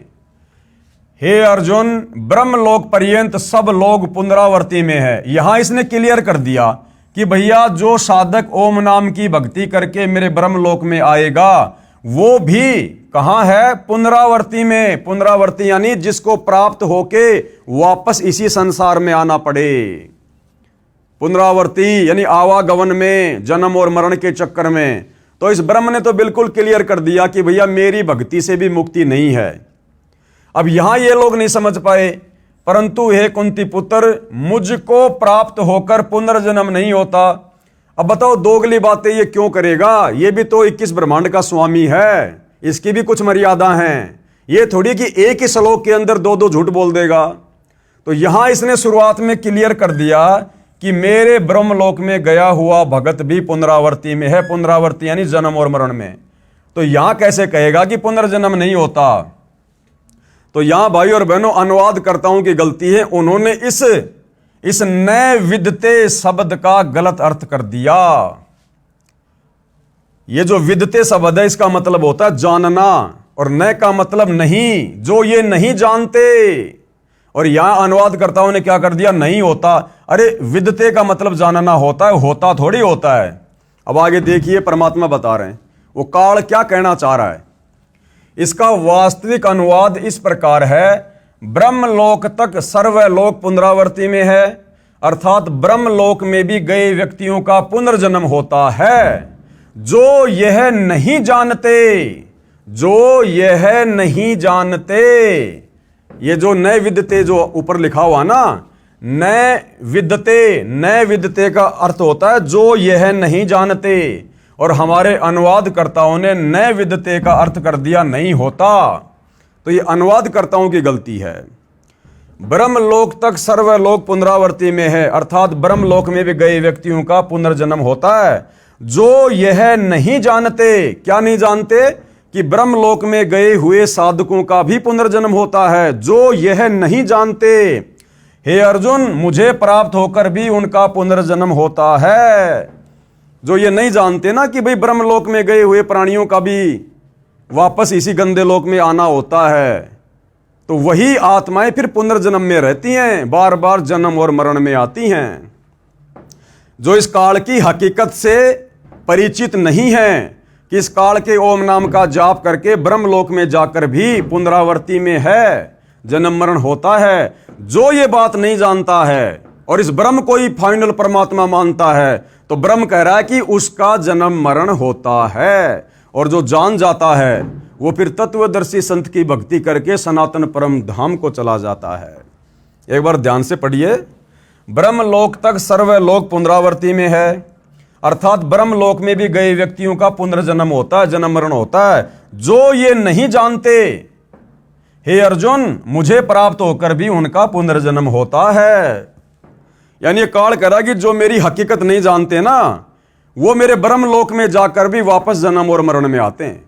A: हे अर्जुन, ब्रह्मलोक पर्यंत सब लोग पुनरावर्ती में है। यहां इसने क्लियर कर दिया कि भैया जो साधक ओम नाम की भक्ति करके मेरे ब्रह्मलोक में आएगा वो भी कहां है? पुनरावर्ती में। पुनरावर्ती यानी जिसको प्राप्त होके वापस इसी संसार में आना पड़े। पुनरावर्ती यानी आवागमन में, जन्म और मरण के चक्कर में। तो इस ब्रह्म ने तो बिल्कुल क्लियर कर दिया कि भैया मेरी भक्ति से भी मुक्ति नहीं है। अब यहां ये लोग नहीं समझ पाए, परंतु हे कुंती पुत्र, मुझको प्राप्त होकर पुनर्जन्म नहीं होता। अब बताओ दोगली बातें ये क्यों करेगा? ये भी तो 21 ब्रह्मांड का स्वामी है, इसकी भी कुछ मर्यादा हैं। ये थोड़ी कि एक ही श्लोक के अंदर दो दो झूठ बोल देगा। तो यहां इसने शुरुआत में क्लियर कर दिया कि मेरे ब्रह्मलोक में गया हुआ भगत भी पुनरावर्ती में है। पुनरावर्ती यानी जन्म और मरण में। तो यहां कैसे कहेगा कि पुनर्जन्म नहीं होता? तो यहां भाई और बहनों अनुवादकर्ताओं की गलती है। उन्होंने इस न विदते शब्द का गलत अर्थ कर दिया। ये जो विदते शब्द है इसका मतलब होता है जानना, और न का मतलब नहीं, जो ये नहीं जानते। और यहां अनुवादकर्ताओं ने क्या कर दिया? नहीं होता। अरे विदते का मतलब जानना होता है, होता थोड़ी होता है। अब आगे देखिए, परमात्मा बता रहे हैं वो काल क्या कहना चाह रहा है। इसका वास्तविक अनुवाद इस प्रकार है, ब्रह्मलोक तक सर्वलोक पुनरावर्ती में है, अर्थात ब्रह्मलोक में भी गए व्यक्तियों का पुनर्जन्म होता है। जो यह नहीं जानते, जो यह नहीं जानते, ये जो नए विदते जो ऊपर लिखा हुआ ना, नए विदते का अर्थ होता है जो यह नहीं जानते। और हमारे अनुवादकर्ताओं ने नए विदते का अर्थ कर दिया नहीं होता। तो ये अनुवादकर्ताओं की गलती है। ब्रह्मलोक तक सर्वलोक पुनरावर्ती में है, अर्थात ब्रह्मलोक में भी गए व्यक्तियों का पुनर्जन्म होता है। जो यह नहीं जानते, क्या नहीं जानते? कि ब्रह्मलोक में गए हुए साधकों का भी पुनर्जन्म होता है। जो यह नहीं जानते, हे अर्जुन, मुझे प्राप्त होकर भी उनका पुनर्जन्म होता है। जो ये नहीं जानते ना कि भाई ब्रह्मलोक में गए हुए प्राणियों का भी वापस इसी गंदे लोक में आना होता है, तो वही आत्माएं फिर पुनर्जन्म में रहती हैं, बार बार जन्म और मरण में आती हैं। जो इस काल की हकीकत से परिचित नहीं है कि इस काल के ओम नाम का जाप करके ब्रह्मलोक में जाकर भी पुनरावर्ती में है, जन्म मरण होता है, जो ये बात नहीं जानता है और इस ब्रह्म को ही फाइनल परमात्मा मानता है, तो ब्रह्म कह रहा है कि उसका जन्म मरण होता है। और जो जान जाता है वो फिर तत्वदर्शी संत की भक्ति करके सनातन परम धाम को चला जाता है। एक बार ध्यान से पढ़िए, ब्रह्मलोक तक सर्वलोक पुनरावर्ती में है, अर्थात ब्रह्मलोक में भी गए व्यक्तियों का पुनर्जन्म होता है, जन्म मरण होता है। जो ये नहीं जानते, हे अर्जुन, मुझे प्राप्त होकर भी उनका पुनर्जन्म होता है। यानी काल कह रहा कि जो मेरी हकीकत नहीं जानते ना, वो मेरे ब्रह्मलोक में जाकर भी वापस जन्म और मरण में आते हैं।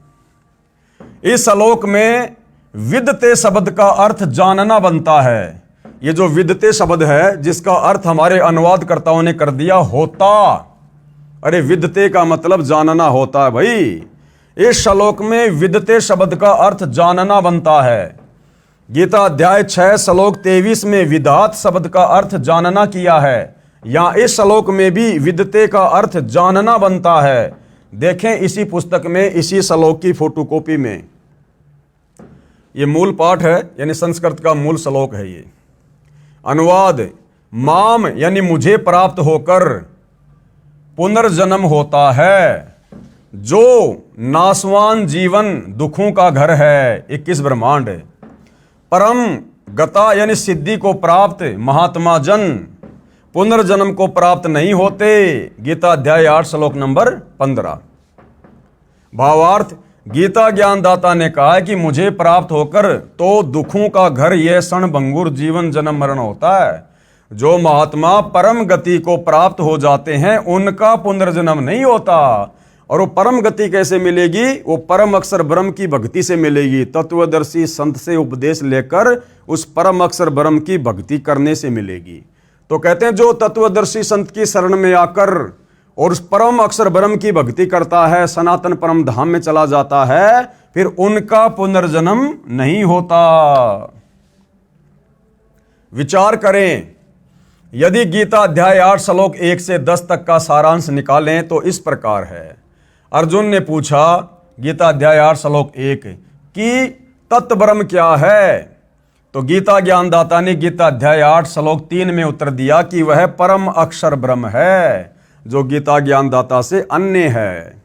A: इस श्लोक में विदते शब्द का अर्थ जानना बनता है। ये जो विदते शब्द है, जिसका अर्थ हमारे अनुवादकर्ताओं ने कर दिया होता। अरे विदते का मतलब जानना होता है भाई। इस श्लोक में विदते शब्द का अर्थ जानना बनता है। गीता अध्याय 6 श्लोक 23 में विधात शब्द का अर्थ जानना किया है। यहां इस श्लोक में भी विदते का अर्थ जानना बनता है। देखें इसी पुस्तक में, इसी श्लोक की फोटोकॉपी में। ये मूल पाठ है, यानी संस्कृत का मूल श्लोक है ये। अनुवाद, माम यानी मुझे प्राप्त होकर पुनर्जन्म होता है, जो नासवान जीवन दुखों का घर है, 21 ब्रह्मांड। परम गता यानी सिद्धि को प्राप्त महात्मा जन पुनर्जन्म को प्राप्त नहीं होते। गीता अध्याय 8 श्लोक नंबर 15। भावार्थ, गीता ज्ञानदाता ने कहा है कि मुझे प्राप्त होकर तो दुखों का घर यह क्षणभंगुर जीवन जन्म मरण होता है। जो महात्मा परम गति को प्राप्त हो जाते हैं उनका पुनर्जन्म नहीं होता। और वो परम गति कैसे मिलेगी? वो परम अक्षर ब्रह्म की भक्ति से मिलेगी। तत्वदर्शी संत से उपदेश लेकर उस परम अक्षर ब्रह्म की भक्ति करने से मिलेगी। तो कहते हैं जो तत्वदर्शी संत की शरण में आकर और उस परम अक्षर ब्रह्म की भक्ति करता है, सनातन परम धाम में चला जाता है, फिर उनका पुनर्जन्म नहीं होता। विचार करें, यदि गीता अध्याय 8 श्लोक 1 से 10 तक का सारांश निकालें तो इस प्रकार है। अर्जुन ने पूछा, गीता अध्याय 8 श्लोक 1 कि तत्व ब्रह्म क्या है? तो गीता ज्ञानदाता ने गीता अध्याय 8 श्लोक 3 में उत्तर दिया कि वह परम अक्षर ब्रह्म है, जो गीता ज्ञानदाता से अन्य है।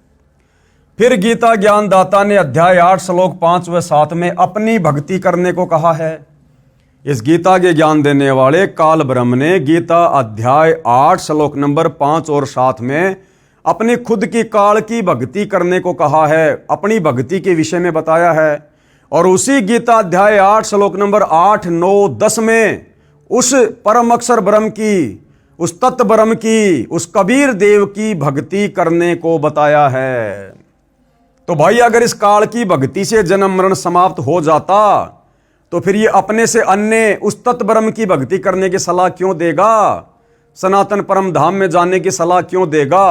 A: फिर गीता ज्ञानदाता ने अध्याय 8 श्लोक 5 व 7 में अपनी भक्ति करने को कहा है। इस गीता के ज्ञान देने वाले काल ब्रह्म ने गीता अध्याय 8 श्लोक नंबर 5 और 7 में अपनी खुद की काल की भक्ति करने को कहा है, अपनी भक्ति के विषय में बताया है। और उसी गीता अध्याय 8 श्लोक नंबर 8, 9, 10 में उस परम अक्षर ब्रह्म की, उस तत्व ब्रह्म की, उस कबीर देव की भक्ति करने को बताया है। तो भाई अगर इस काल की भक्ति से जन्म मरण समाप्त हो जाता तो फिर ये अपने से अन्य उस तत्व ब्रह्म की भक्ति करने की सलाह क्यों देगा? सनातन परम धाम में जाने की सलाह क्यों देगा?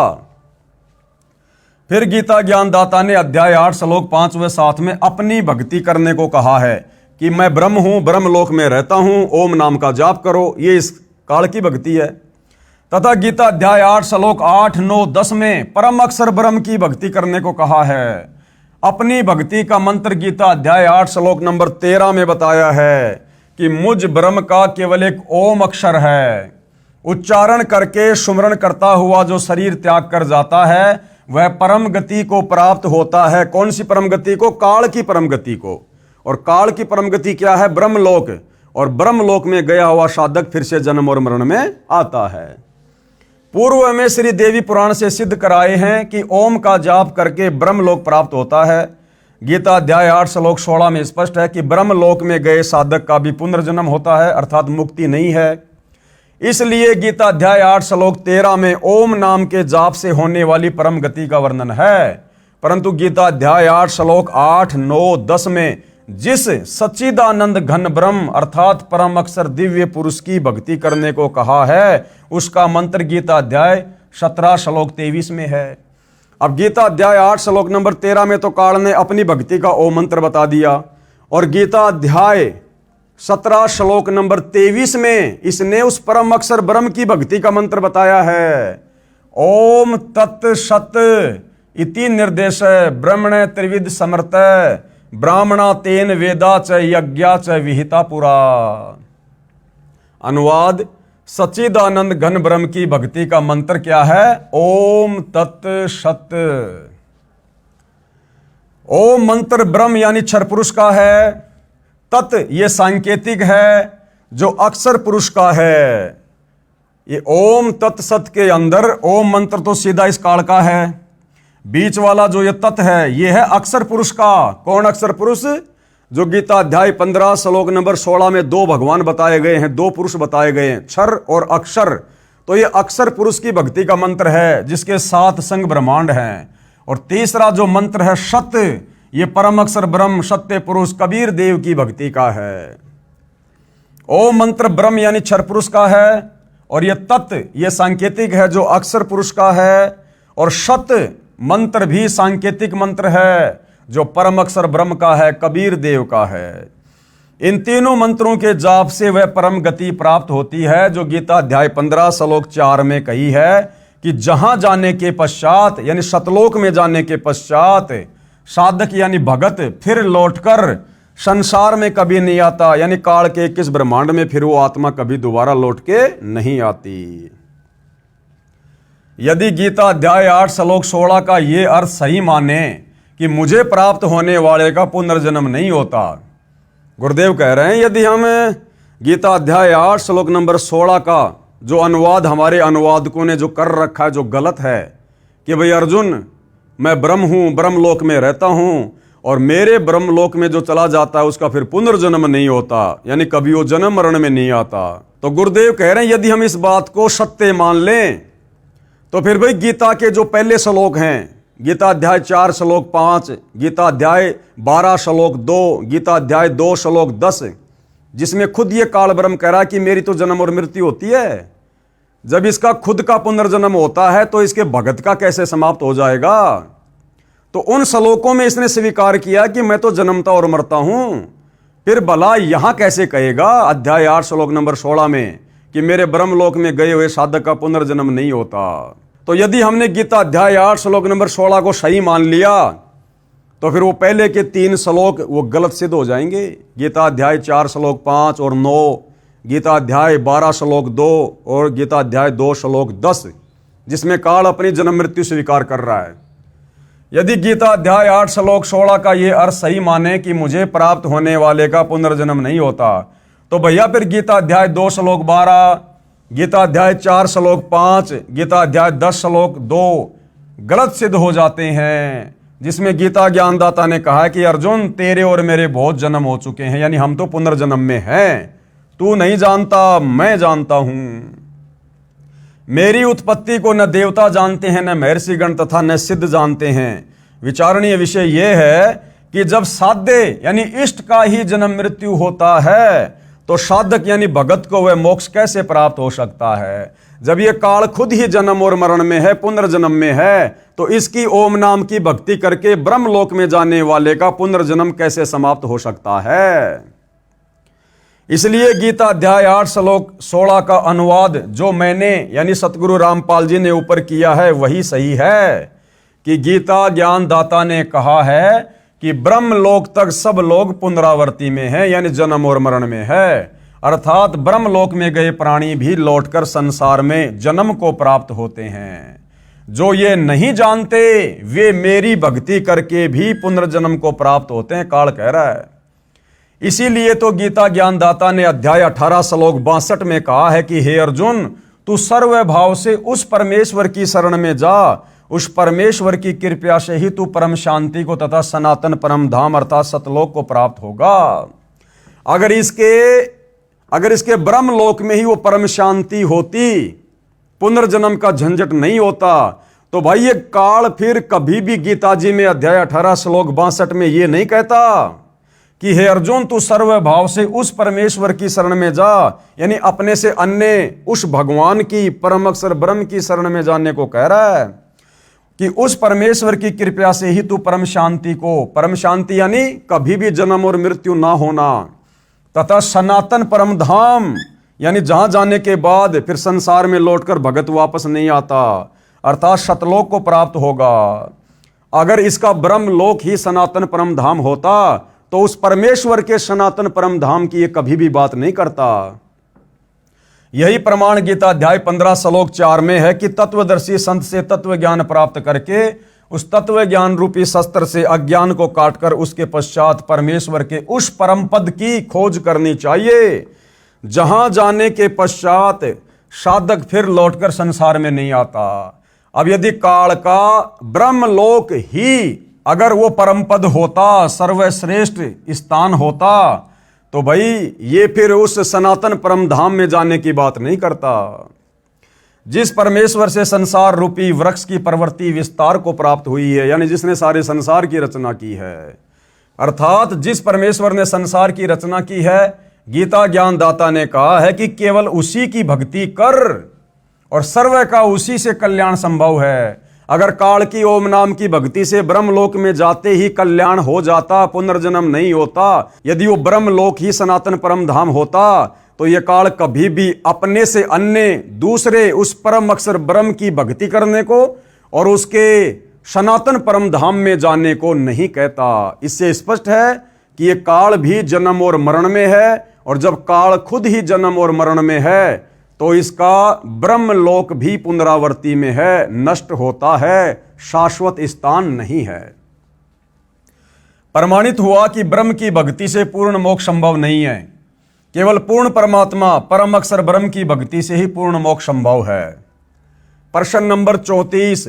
A: फिर गीता ज्ञानदाता ने अध्याय 8 श्लोक 5 व 7 में अपनी भक्ति करने को कहा है कि मैं ब्रह्म हूं, ब्रह्मलोक में रहता हूं, ओम नाम का जाप करो। ये इस काल की भक्ति है। तथा गीता अध्याय 8 श्लोक 8, 9, 10 में परम अक्षर ब्रह्म की भक्ति करने को कहा है। अपनी भक्ति का मंत्र गीता अध्याय 8 श्लोक नंबर 13 में बताया है कि मुझ ब्रह्म का केवल एक ओम अक्षर है। उच्चारण करके सुमरण करता हुआ जो शरीर त्याग कर जाता है वह परम गति को प्राप्त होता है। कौन सी परम गति को? काल की परम गति को। और काल की परम गति क्या है? ब्रह्मलोक। और ब्रह्मलोक में गया हुआ साधक फिर से जन्म और मरण में आता है। पूर्व में श्री देवी पुराण से सिद्ध कराए हैं कि ओम का जाप करके ब्रह्मलोक प्राप्त होता है। गीता अध्याय 8 श्लोक 16 में स्पष्ट है कि ब्रह्मलोक में गए साधक का भी पुनर्जन्म होता है, अर्थात मुक्ति नहीं है। इसलिए गीता अध्याय 8 श्लोक 13 में ओम नाम के जाप से होने वाली परम गति का वर्णन है। परंतु गीता अध्याय 8 श्लोक 8, 9, 10 में जिस सच्चिदानंद घन ब्रह्म अर्थात परम अक्षर दिव्य पुरुष की भक्ति करने को कहा है उसका मंत्र गीता अध्याय 17 श्लोक 23 में है। अब गीता अध्याय 8 श्लोक नंबर 13 में तो काल ने अपनी भक्ति का ओम मंत्र बता दिया, और गीता अध्याय 17 श्लोक नंबर 23 में इसने उस परम अक्षर ब्रह्म की भक्ति का मंत्र बताया है। ओम तत् सत इति निर्देश ब्रह्मण त्रिविध समर्थ ब्राह्मणा तेन वेदा च यज्ञा च विहिता पुरा। अनुवाद, सच्चिदानंद घन ब्रह्म की भक्ति का मंत्र क्या है? ओम तत् सत। ओम मंत्र ब्रह्म यानी क्षर पुरुष का है। तत् ये सांकेतिक है जो अक्षर पुरुष का है। ये ओम तत्सत के अंदर ओम मंत्र तो सीधा इस काल का है। बीच वाला जो ये तत् है ये है अक्षर पुरुष का। कौन अक्षर पुरुष? जो गीता अध्याय 15 श्लोक नंबर 16 में दो भगवान बताए गए हैं, दो पुरुष बताए गए हैं, क्षर और अक्षर। तो ये अक्षर पुरुष की भक्ति का मंत्र है जिसके 7 संग ब्रह्मांड हैं। और तीसरा जो मंत्र है सत्य, ये परम अक्षर ब्रह्म सत्य पुरुष कबीर देव की भक्ति का है। ओम मंत्र ब्रह्म यानी क्षर पुरुष का है, और ये तत्व ये सांकेतिक है जो अक्षर पुरुष का है, और सत्य मंत्र भी सांकेतिक मंत्र है जो परम अक्षर ब्रह्म का है, कबीर देव का है। इन तीनों मंत्रों के जाप से वह परम गति प्राप्त होती है जो गीता अध्याय 15 श्लोक 4 में कही है कि जहां जाने के पश्चात यानी सतलोक में जाने के पश्चात साधक यानी भगत फिर लौटकर संसार में कभी नहीं आता, यानी काल के 21 ब्रह्मांड में फिर वो आत्मा कभी दोबारा लौट के नहीं आती। यदि गीता अध्याय 8 श्लोक 16 का ये अर्थ सही माने कि मुझे प्राप्त होने वाले का पुनर्जन्म नहीं होता, गुरुदेव कह रहे हैं यदि हम गीता अध्याय 8 श्लोक नंबर 16 का जो अनुवाद हमारे अनुवादकों ने जो कर रखा है जो गलत है कि भाई अर्जुन मैं ब्रह्म हूं, ब्रह्मलोक में रहता हूं और मेरे ब्रह्मलोक में जो चला जाता है उसका फिर पुनर्जन्म नहीं होता, यानी कभी वो जन्म मरण में नहीं आता। तो गुरुदेव कह रहे हैं यदि हम इस बात को सत्य मान लें तो फिर भाई गीता के जो पहले श्लोक हैं, गीता अध्याय 4 श्लोक 5, गीता अध्याय 12 श्लोक 2, गीता अध्याय 2 श्लोक 10, जिसमें खुद ये काल ब्रह्म कह रहा है कि मेरी तो जन्म और मृत्यु होती है, जब इसका खुद का पुनर्जन्म होता है तो इसके भगत का कैसे समाप्त हो जाएगा। तो उन श्लोकों में इसने स्वीकार किया कि मैं तो जन्मता और मरता हूं, फिर भला यहां कैसे कहेगा अध्याय 8 श्लोक नंबर 16 में कि मेरे ब्रह्मलोक में गए हुए साधक का पुनर्जन्म नहीं होता। तो यदि हमने गीता अध्याय 8 श्लोक नंबर 16 को सही मान लिया तो फिर वो पहले के 3 श्लोक वो गलत सिद्ध हो जाएंगे। गीता अध्याय 4 श्लोक 5 और 9, गीता अध्याय 12 श्लोक 2 और गीता अध्याय 2 श्लोक 10, जिसमें काल अपनी जन्म मृत्यु स्वीकार कर रहा है। यदि गीता अध्याय 8 श्लोक 16 का ये अर्थ सही माने कि मुझे प्राप्त होने वाले का पुनर्जन्म नहीं होता, तो भैया फिर गीता अध्याय 2 श्लोक 12, गीता अध्याय 4 श्लोक 5, गीता अध्याय 10 श्लोक 2 गलत सिद्ध हो जाते हैं, जिसमें गीता ज्ञानदाता ने कहा कि अर्जुन तेरे और मेरे बहुत जन्म हो चुके हैं, यानी हम तो पुनर्जन्म में हैं, तू नहीं जानता मैं जानता हूं। मेरी उत्पत्ति को न देवता जानते हैं, न महर्षिगण तथा न सिद्ध जानते हैं। विचारणीय विषय यह है कि जब साध्य यानी इष्ट का ही जन्म मृत्यु होता है तो साधक यानी भगत को वह मोक्ष कैसे प्राप्त हो सकता है। जब यह काल खुद ही जन्म और मरण में है, पुनर्जन्म में है, तो इसकी ओम नाम की भक्ति करके ब्रह्मलोक में जाने वाले का पुनर्जन्म कैसे समाप्त हो सकता है। इसलिए गीता अध्याय 8 श्लोक 16 का अनुवाद जो मैंने यानी सतगुरु रामपाल जी ने ऊपर किया है वही सही है कि गीता ज्ञानदाता ने कहा है कि ब्रह्मलोक तक सब लोग पुनरावर्ती में हैं, यानी जन्म और मरण में है, अर्थात ब्रह्मलोक में गए प्राणी भी लौटकर संसार में जन्म को प्राप्त होते हैं। जो ये नहीं जानते वे मेरी भक्ति करके भी पुनर्जन्म को प्राप्त होते हैं, काल कह रहा है। इसीलिए तो गीता ज्ञानदाता ने अध्याय 18 श्लोक 62 में कहा है कि हे अर्जुन तू सर्व भाव से उस परमेश्वर की शरण में जा, उस परमेश्वर की कृपा से ही तू परम शांति को तथा सनातन परम धाम अर्थात सतलोक को प्राप्त होगा। अगर इसके ब्रह्मलोक में ही वो परम शांति होती, पुनर्जन्म का झंझट नहीं होता, तो भाई ये काल फिर कभी भी गीता जी में अध्याय 18 श्लोक 62 में ये नहीं कहता कि हे अर्जुन तू सर्व भाव से उस परमेश्वर की शरण में जा, यानी अपने से अन्य उस भगवान की परम अक्षर ब्रह्म की शरण में जाने को कह रहा है कि उस परमेश्वर की कृपा से ही तू परम शांति को, परम शांति यानी कभी भी जन्म और मृत्यु ना होना, तथा सनातन परम धाम यानी जहां जाने के बाद फिर संसार में लौटकर भगत वापस नहीं आता, अर्थात सतलोक को प्राप्त होगा। अगर इसका ब्रह्मलोक ही सनातन परम धाम होता तो उस परमेश्वर के सनातन परम धाम की ये कभी भी बात नहीं करता। यही प्रमाण गीता अध्याय 15 श्लोक 4 में है कि तत्वदर्शी संत से तत्व ज्ञान प्राप्त करके उस तत्व ज्ञान रूपी शस्त्र से अज्ञान को काटकर उसके पश्चात परमेश्वर के उस परम पद की खोज करनी चाहिए, जहां जाने के पश्चात साधक फिर लौटकर संसार में नहीं आता। अब यदि काल का ब्रह्मलोक ही अगर वो परम पद होता, सर्वश्रेष्ठ स्थान होता, तो भाई ये फिर उस सनातन परम धाम में जाने की बात नहीं करता। जिस परमेश्वर से संसार रूपी वृक्ष की प्रवृत्ति विस्तार को प्राप्त हुई है, यानी जिसने सारे संसार की रचना की है, अर्थात जिस परमेश्वर ने संसार की रचना की है, गीता ज्ञानदाता ने कहा है कि केवल उसी की भक्ति कर और सर्व का उसी से कल्याण संभव है। अगर काल की ओम नाम की भक्ति से ब्रह्मलोक में जाते ही कल्याण हो जाता, पुनर्जन्म नहीं होता, यदि वो ब्रह्मलोक ही सनातन परम धाम होता, तो ये काल कभी भी अपने से अन्य दूसरे उस परम अक्षर ब्रह्म की भक्ति करने को और उसके सनातन परम धाम में जाने को नहीं कहता। इससे स्पष्ट है कि ये काल भी जन्म और मरण में है, और जब काल खुद ही जन्म और मरण में है तो इसका ब्रह्मलोक भी पुनरावृत्ति में है, नष्ट होता है, शाश्वत स्थान नहीं है। प्रमाणित हुआ कि ब्रह्म की भक्ति से पूर्ण मोक्ष संभव नहीं है, केवल पूर्ण परमात्मा परम अक्षर ब्रह्म की भक्ति से ही पूर्ण मोक्ष संभव है। प्रश्न नंबर 34,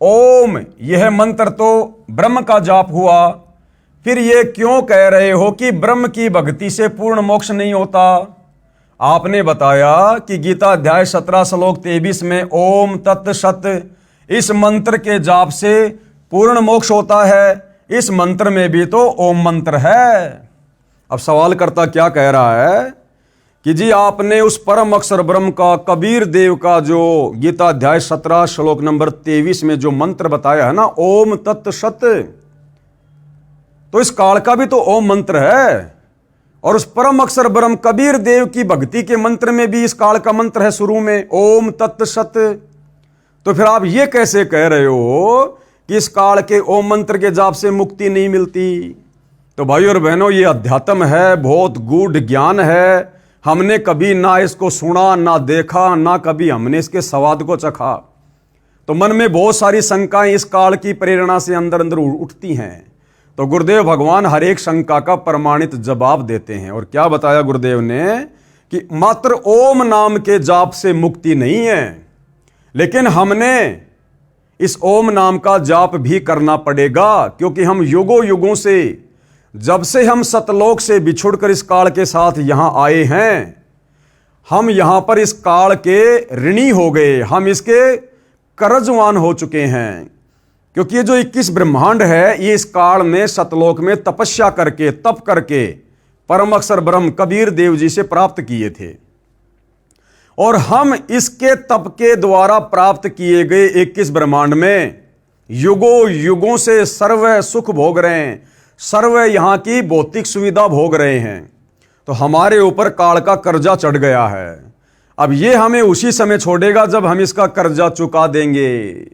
A: ओम यह मंत्र तो ब्रह्म का जाप हुआ, फिर ये क्यों कह रहे हो कि ब्रह्म की भक्ति से पूर्ण मोक्ष नहीं होता? आपने बताया कि गीता अध्याय 17 श्लोक 23 में ओम तत् सत इस मंत्र के जाप से पूर्ण मोक्ष होता है। इस मंत्र में भी तो ओम मंत्र है। अब सवाल करता क्या कह रहा है कि जी आपने उस परम अक्षर ब्रह्म का, कबीर देव का जो गीता अध्याय 17 श्लोक नंबर 23 में जो मंत्र बताया है ना, ओम तत् सत, तो इस काल का भी तो ओम मंत्र है, और उस परम अक्षर ब्रह्म कबीर देव की भक्ति के मंत्र में भी इस काल का मंत्र है शुरू में ओम तत् सत। तो फिर आप ये कैसे कह रहे हो कि इस काल के ओम मंत्र के जाप से मुक्ति नहीं मिलती? तो भाई और बहनों, ये अध्यात्म है, बहुत गूढ़ ज्ञान है। हमने कभी ना इसको सुना, ना देखा, ना कभी हमने इसके स्वाद को चखा, तो मन में बहुत सारी शंकाएं इस काल की प्रेरणा से अंदर अंदर उठती हैं। तो गुरुदेव भगवान हर एक शंका का प्रमाणित जवाब देते हैं। और क्या बताया गुरुदेव ने कि मात्र ओम नाम के जाप से मुक्ति नहीं है, लेकिन हमने इस ओम नाम का जाप भी करना पड़ेगा, क्योंकि हम युगों युगों से, जब से हम सतलोक से बिछुड़कर इस काल के साथ यहां आए हैं, हम यहां पर इस काल के ऋणी हो गए, हम इसके कर्जवान हो चुके हैं। क्योंकि ये जो 21 ब्रह्मांड है, ये इस काल में सतलोक में तपस्या करके, तप करके परम अक्षर ब्रह्म कबीर देव जी से प्राप्त किए थे, और हम इसके तप के द्वारा प्राप्त किए गए 21 ब्रह्मांड में युगों युगों से सर्व सुख भोग रहे हैं, सर्व यहां की भौतिक सुविधा भोग रहे हैं। तो हमारे ऊपर काल का कर्जा चढ़ गया है। अब ये हमें उसी समय छोड़ेगा जब हम इसका कर्जा चुका देंगे।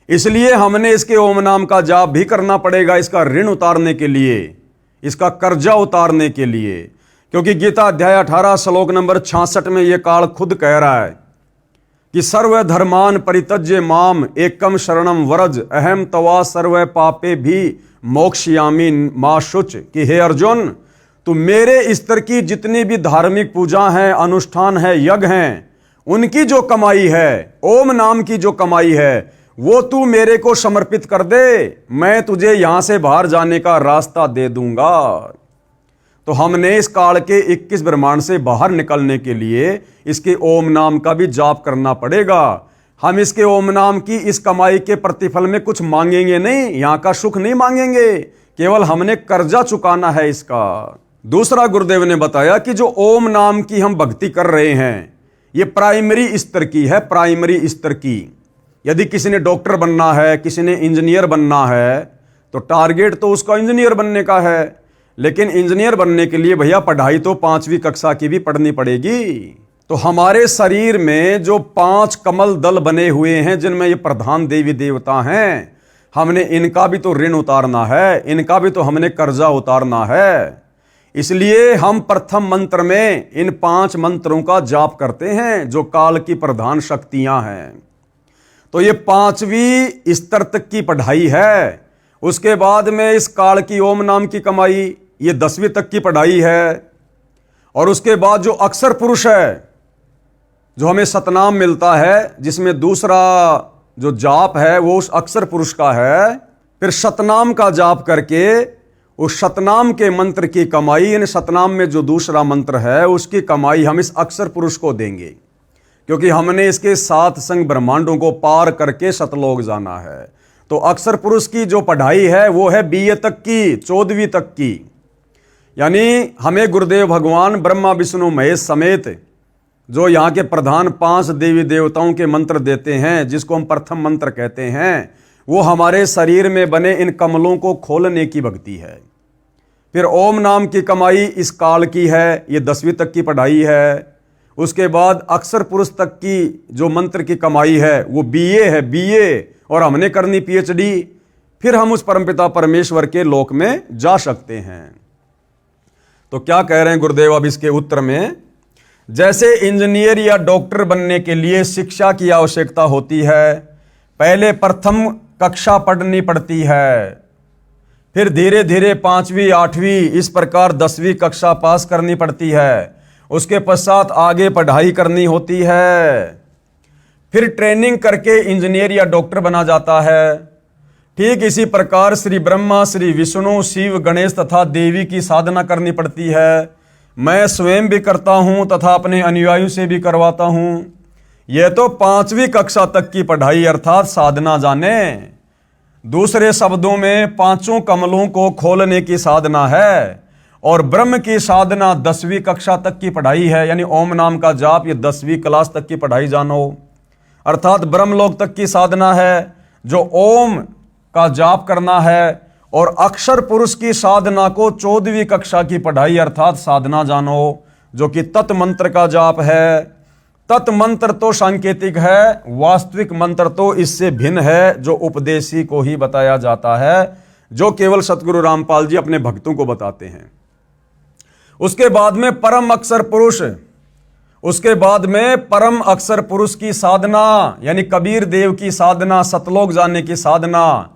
A: इसलिए हमने इसके ओम नाम का जाप भी करना पड़ेगा, इसका ऋण उतारने के लिए, इसका कर्जा उतारने के लिए। क्योंकि गीता अध्याय 18 श्लोक नंबर 66 में यह काल खुद कह रहा है कि सर्व धर्मान परित्यज्य माम एकम शरणम व्रज अहम तवा सर्व पापे भी मोक्षयामी मा शुच, कि हे अर्जुन, तू मेरे स्तर की जितनी भी धार्मिक पूजा है, अनुष्ठान है, यज्ञ हैं, उनकी जो कमाई है, ओम नाम की जो कमाई है, वो तू मेरे को समर्पित कर दे, मैं तुझे यहां से बाहर जाने का रास्ता दे दूंगा। तो हमने इस काल के 21 ब्रह्मांड से बाहर निकलने के लिए इसके ओम नाम का भी जाप करना पड़ेगा। हम इसके ओम नाम की इस कमाई के प्रतिफल में कुछ मांगेंगे नहीं, यहां का सुख नहीं मांगेंगे, केवल हमने कर्जा चुकाना है इसका। दूसरा गुरुदेव ने बताया कि जो ओम नाम की हम भक्ति कर रहे हैं, ये प्राइमरी स्तर की है, प्राइमरी स्तर की। यदि किसी ने डॉक्टर बनना है, किसी ने इंजीनियर बनना है, तो टारगेट तो उसका इंजीनियर बनने का है, लेकिन इंजीनियर बनने के लिए भैया पढ़ाई तो 5वीं कक्षा की भी पढ़नी पड़ेगी। तो हमारे शरीर में जो 5 कमल दल बने हुए हैं, जिनमें ये प्रधान देवी देवता हैं, हमने इनका भी तो ऋण उतारना है, इनका भी तो हमने कर्जा उतारना है। इसलिए हम प्रथम मंत्र में इन 5 मंत्रों का जाप करते हैं, जो काल की प्रधान शक्तियां हैं। तो ये 5वीं स्तर तक की पढ़ाई है। उसके बाद में इस काल की ओम नाम की कमाई, ये 10वीं तक की पढ़ाई है। और उसके बाद जो अक्षर पुरुष है, जो हमें सतनाम मिलता है, जिसमें दूसरा जो जाप है वो उस अक्षर पुरुष का है, फिर सतनाम का जाप करके उस सतनाम के मंत्र की कमाई, यानी सतनाम में जो दूसरा मंत्र है उसकी कमाई हम इस अक्षर पुरुष को देंगे, क्योंकि हमने इसके 7 संग ब्रह्मांडों को पार करके सतलोक जाना है। तो अक्षर पुरुष की जो पढ़ाई है वो है BA तक की, 14वीं तक की। यानी हमें गुरुदेव भगवान ब्रह्मा विष्णु महेश समेत जो यहाँ के प्रधान 5 देवी देवताओं के मंत्र देते हैं, जिसको हम प्रथम मंत्र कहते हैं, वो हमारे शरीर में बने इन कमलों को खोलने की भक्ति है। फिर ओम नाम की कमाई इस काल की है, ये 10वीं तक की पढ़ाई है। उसके बाद अक्षर पुरुष तक की जो मंत्र की कमाई है वो BA है, BA, और हमने करनी PhD। फिर हम उस परमपिता परमेश्वर के लोक में जा सकते हैं। तो क्या कह रहे हैं गुरुदेव अब इसके उत्तर में, जैसे इंजीनियर या डॉक्टर बनने के लिए शिक्षा की आवश्यकता होती है, पहले प्रथम कक्षा पढ़नी पड़ती है, फिर धीरे धीरे 5वीं 8वीं इस प्रकार 10वीं कक्षा पास करनी पड़ती है, उसके पश्चात आगे पढ़ाई करनी होती है, फिर ट्रेनिंग करके इंजीनियर या डॉक्टर बना जाता है। ठीक इसी प्रकार श्री ब्रह्मा, श्री विष्णु, शिव, गणेश तथा देवी की साधना करनी पड़ती है। मैं स्वयं भी करता हूं तथा अपने अनुयायियों से भी करवाता हूं। यह तो 5वीं कक्षा तक की पढ़ाई अर्थात साधना जाने। दूसरे शब्दों में 5 कमलों को खोलने की साधना है, और ब्रह्म की साधना 10वीं कक्षा तक की पढ़ाई है। यानी ओम नाम का जाप ये 10वीं क्लास तक की पढ़ाई जानो, अर्थात ब्रह्मलोक तक की साधना है जो ओम का जाप करना है। और अक्षर पुरुष की साधना को 14वीं कक्षा की पढ़ाई अर्थात साधना जानो, जो कि तत् मंत्र का जाप है। तत् मंत्र तो सांकेतिक है, वास्तविक मंत्र तो इससे भिन्न है, जो उपदेशी को ही बताया जाता है, जो केवल सतगुरु रामपाल जी अपने भक्तों को बताते हैं। उसके बाद में परम अक्षर पुरुष, उसके बाद में परम अक्षर पुरुष की साधना, यानी कबीर देव की साधना, सतलोक जाने की साधना,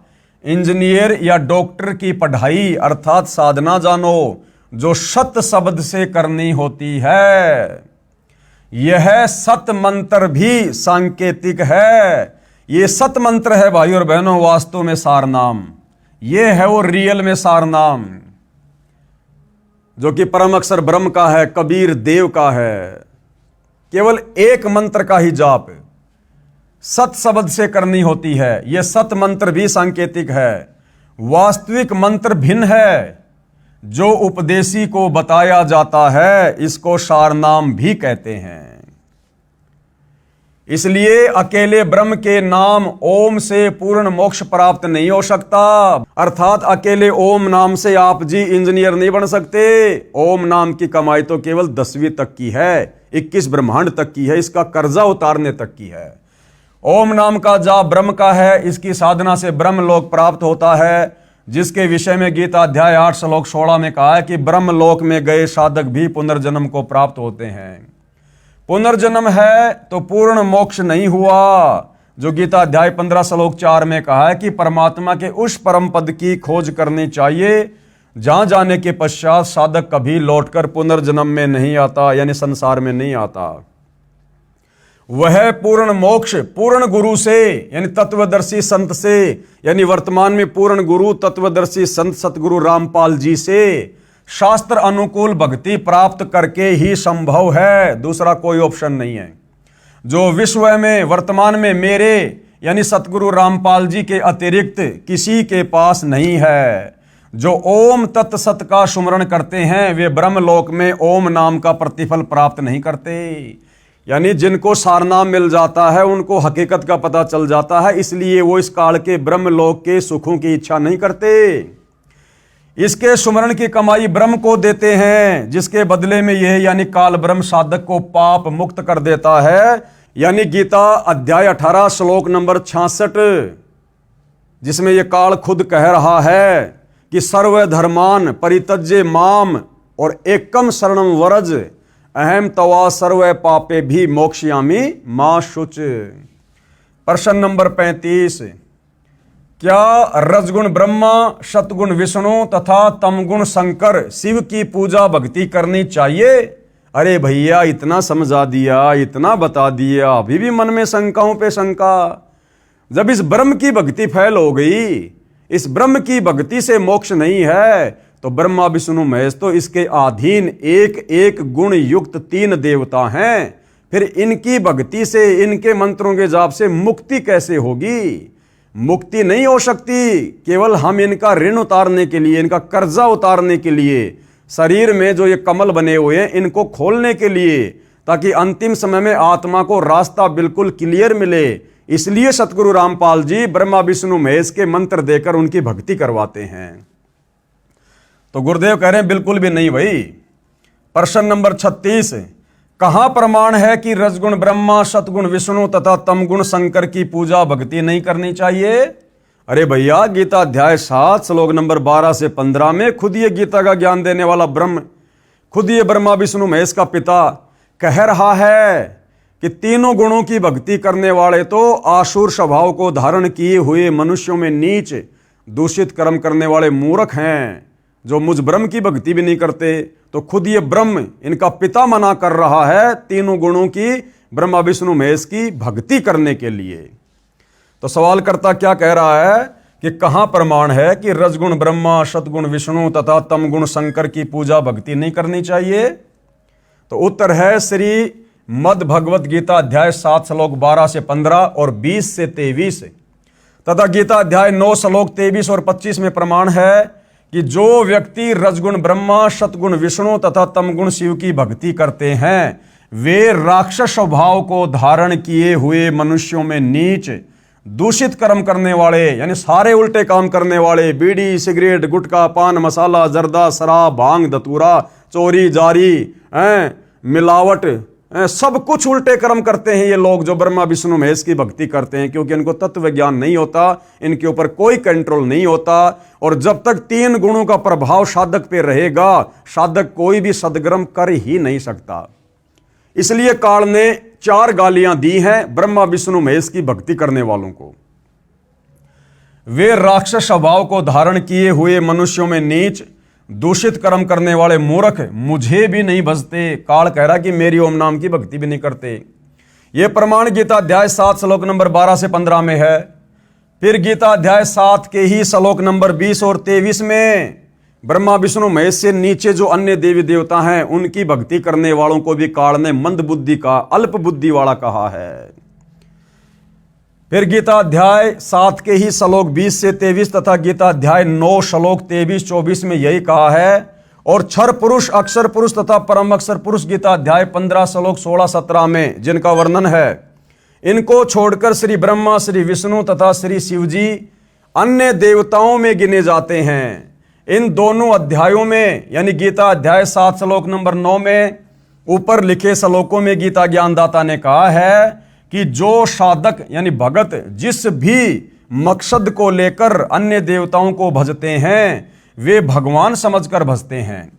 A: इंजीनियर या डॉक्टर की पढ़ाई अर्थात साधना जानो, जो सत शब्द से करनी होती है। यह सत मंत्र भी सांकेतिक है। ये सत मंत्र है भाई और बहनों, वास्तव में सार नाम, ये है वो रियल में सार नाम, जो कि परम अक्षर ब्रह्म का है, कबीर देव का है। केवल एक मंत्र का ही जाप सत शब्द से करनी होती है। यह सत मंत्र भी सांकेतिक है, वास्तविक मंत्र भिन्न है। जो उपदेशी को बताया जाता है इसको सार नाम भी कहते हैं। इसलिए अकेले ब्रह्म के नाम ओम से पूर्ण मोक्ष प्राप्त नहीं हो सकता। अर्थात अकेले ओम नाम से आप जी इंजीनियर नहीं बन सकते। ओम नाम की कमाई तो केवल 10वीं तक की है, 21 ब्रह्मांड तक की है, इसका कर्जा उतारने तक की है। ओम नाम का जाप ब्रह्म का है, इसकी साधना से ब्रह्म लोक प्राप्त होता है, जिसके विषय में गीता अध्याय 8 श्लोक 16 में कहा है कि ब्रह्म लोक में गए साधक भी पुनर्जन्म को प्राप्त होते हैं। पुनर्जन्म है तो पूर्ण मोक्ष नहीं हुआ, जो गीता अध्याय 15 श्लोक 4 में कहा है कि परमात्मा के उस परम पद की खोज करनी चाहिए जहां जाने के पश्चात साधक कभी लौटकर पुनर्जन्म में नहीं आता, यानी संसार में नहीं आता। वह पूर्ण मोक्ष पूर्ण गुरु से, यानी तत्वदर्शी संत से, यानी वर्तमान में पूर्ण गुरु तत्वदर्शी संत सतगुरु रामपाल जी से शास्त्र अनुकूल भक्ति प्राप्त करके ही संभव है। दूसरा कोई ऑप्शन नहीं है, जो विश्व में वर्तमान में मेरे यानी सतगुरु रामपाल जी के अतिरिक्त किसी के पास नहीं है। जो ओम तत्सत का सुमरण करते हैं वे ब्रह्मलोक में ओम नाम का प्रतिफल प्राप्त नहीं करते। यानी जिनको सारनाम मिल जाता है उनको हकीकत का पता चल जाता है, इसलिए वो इस काल के ब्रह्मलोक के सुखों की इच्छा नहीं करते। इसके सुमरण की कमाई ब्रह्म को देते हैं, जिसके बदले में यह यानी काल ब्रह्म साधक को पाप मुक्त कर देता है। यानी गीता अध्याय 18 श्लोक नंबर 66, जिसमें यह काल खुद कह रहा है कि सर्व धर्मान परित्यज्य माम और एकम शरणम वरज अहम तवा सर्व पापे भी मोक्षयामि मां शुच। प्रश्न नंबर 35, क्या रजगुण ब्रह्मा, सतगुण विष्णु तथा तमगुण शंकर शिव की पूजा भक्ति करनी चाहिए अरे भैया इतना समझा दिया, इतना बता दिया, अभी भी मन में शंकाओं पे शंका। जब इस ब्रह्म की भक्ति फैल हो गई, इस ब्रह्म की भक्ति से मोक्ष नहीं है, तो ब्रह्मा विष्णु महेश तो इसके अधीन एक एक गुण युक्त 3 देवता हैं। फिर इनकी भक्ति से, इनके मंत्रों के जाप से मुक्ति कैसे होगी? मुक्ति नहीं हो सकती। केवल हम इनका ऋण उतारने के लिए, इनका कर्जा उतारने के लिए, शरीर में जो ये कमल बने हुए हैं इनको खोलने के लिए, ताकि अंतिम समय में आत्मा को रास्ता बिल्कुल क्लियर मिले, इसलिए सतगुरु रामपाल जी ब्रह्मा विष्णु महेश के मंत्र देकर उनकी भक्ति करवाते हैं। तो गुरुदेव कह रहे हैं बिल्कुल भी नहीं भाई। प्रश्न नंबर 36, कहां प्रमाण है कि रजगुण ब्रह्मा, सतगुण विष्णु तथा तमगुण शंकर की पूजा भक्ति नहीं करनी चाहिए? अरे भैया, गीता अध्याय 7 श्लोक नंबर 12 से 15 में खुद ये गीता का ज्ञान देने वाला ब्रह्म, खुद ये ब्रह्मा विष्णु महेश का पिता कह रहा है कि तीनों गुणों की भक्ति करने वाले तो आसुर स्वभाव को धारण किए हुए मनुष्यों में नीच दूषित कर्म करने वाले मूर्ख हैं, जो मुझ ब्रह्म की भक्ति भी नहीं करते। तो खुद ये ब्रह्म, इनका पिता मना कर रहा है तीनों गुणों की, ब्रह्मा विष्णु महेश की भक्ति करने के लिए। तो सवालकर्ता क्या कह रहा है कि कहां प्रमाण है कि रजगुण ब्रह्मा, सतगुण विष्णु तथा तमगुण शंकर की पूजा भक्ति नहीं करनी चाहिए? तो उत्तर है श्री मद भगवत गीता अध्याय 7 श्लोक 12 से 15 और 20 से 23 तथा गीता अध्याय 9 श्लोक 23 और 25 में प्रमाण है कि जो व्यक्ति रजगुण ब्रह्मा, सतगुण विष्णु तथा तमगुण शिव की भक्ति करते हैं, वे राक्षस स्वभाव को धारण किए हुए मनुष्यों में नीच दूषित कर्म करने वाले, यानी सारे उल्टे काम करने वाले, बीड़ी, सिगरेट, गुटखा, पान मसाला, जर्दा, शराब, भांग, धतूरा, चोरी जारी, मिलावट, सब कुछ उल्टे कर्म करते हैं ये लोग जो ब्रह्मा विष्णु महेश की भक्ति करते हैं, क्योंकि इनको तत्व ज्ञान नहीं होता, इनके ऊपर कोई कंट्रोल नहीं होता। और जब तक 3 गुणों का प्रभाव साधक पे रहेगा, साधक कोई भी सदकर्म कर ही नहीं सकता। इसलिए काल ने 4 गालियां दी हैं ब्रह्मा विष्णु महेश की भक्ति करने वालों को। वे राक्षस स्वभाव को धारण किए हुए मनुष्यों में नीच दूषित कर्म करने वाले मूर्ख मुझे भी नहीं भजते। काल कह रहा कि मेरी ओम नाम की भक्ति भी नहीं करते। यह प्रमाण गीता अध्याय 7 श्लोक नंबर 12 से 15 में है। फिर गीता अध्याय 7 के ही श्लोक नंबर 20 और 23 में ब्रह्मा विष्णु महेश से नीचे जो अन्य देवी देवता हैं उनकी भक्ति करने वालों को भी काल ने मंद बुद्धि का, अल्प बुद्धि वाला कहा है। फिर गीता अध्याय 7 के ही श्लोक 20 से 23 तथा गीता अध्याय 9 श्लोक 23-24 में यही कहा है। और क्षर पुरुष, अक्षर पुरुष तथा परम अक्षर पुरुष गीता अध्याय 15 श्लोक 16-17 में जिनका वर्णन है, इनको छोड़कर श्री ब्रह्मा, श्री विष्णु तथा श्री शिव जी अन्य देवताओं में गिने जाते हैं। इन दोनों अध्यायों में, यानी गीता अध्याय 7 श्लोक नंबर 9 में ऊपर लिखे श्लोकों में गीता ज्ञानदाता ने कहा है कि जो साधक यानी भगत जिस भी मकसद को लेकर अन्य देवताओं को भजते हैं, वे भगवान समझकर भजते हैं।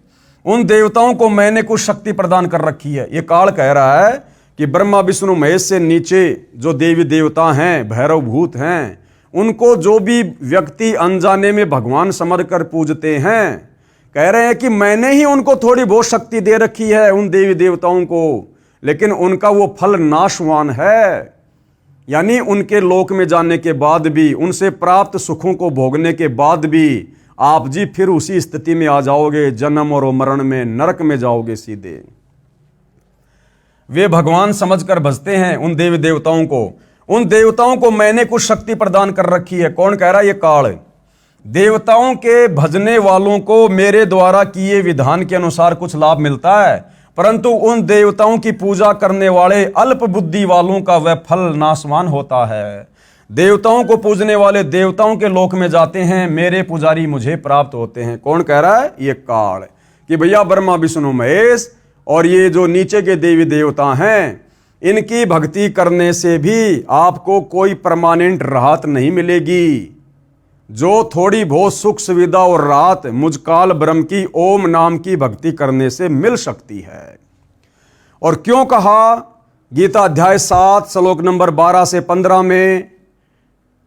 A: उन देवताओं को मैंने कुछ शक्ति प्रदान कर रखी है। ये काल कह रहा है कि ब्रह्मा विष्णु महेश से नीचे जो देवी देवता हैं, भैरव भूत हैं, उनको जो भी व्यक्ति अनजाने में भगवान समझकर पूजते हैं, कह रहे हैं कि मैंने ही उनको थोड़ी बहुत शक्ति दे रखी है उन देवी देवताओं को, लेकिन उनका वो फल नाशवान है। यानी उनके लोक में जाने के बाद भी, उनसे प्राप्त सुखों को भोगने के बाद भी आप जी फिर उसी स्थिति में आ जाओगे, जन्म और मरण में, नरक में जाओगे सीधे। वे भगवान समझकर भजते हैं उन देवी देवताओं को। उन देवताओं को मैंने कुछ शक्ति प्रदान कर रखी है। कौन कह रहा है? ये काल। देवताओं के भजने वालों को मेरे द्वारा किए विधान के अनुसार कुछ लाभ मिलता है, परंतु उन देवताओं की पूजा करने वाले अल्प बुद्धि वालों का वह फल नाशवान होता है। देवताओं को पूजने वाले देवताओं के लोक में जाते हैं, मेरे पुजारी मुझे प्राप्त होते हैं। कौन कह रहा है? ये काल। कि भैया ब्रह्मा विष्णु महेश और ये जो नीचे के देवी देवता हैं, इनकी भक्ति करने से भी आपको कोई परमानेंट राहत नहीं मिलेगी। जो थोड़ी बहुत सुख सुविधा और राहत मुझकाल ब्रह्म की ओम नाम की भक्ति करने से मिल सकती है। और क्यों कहा गीता अध्याय 7 श्लोक नंबर 12 से 15 में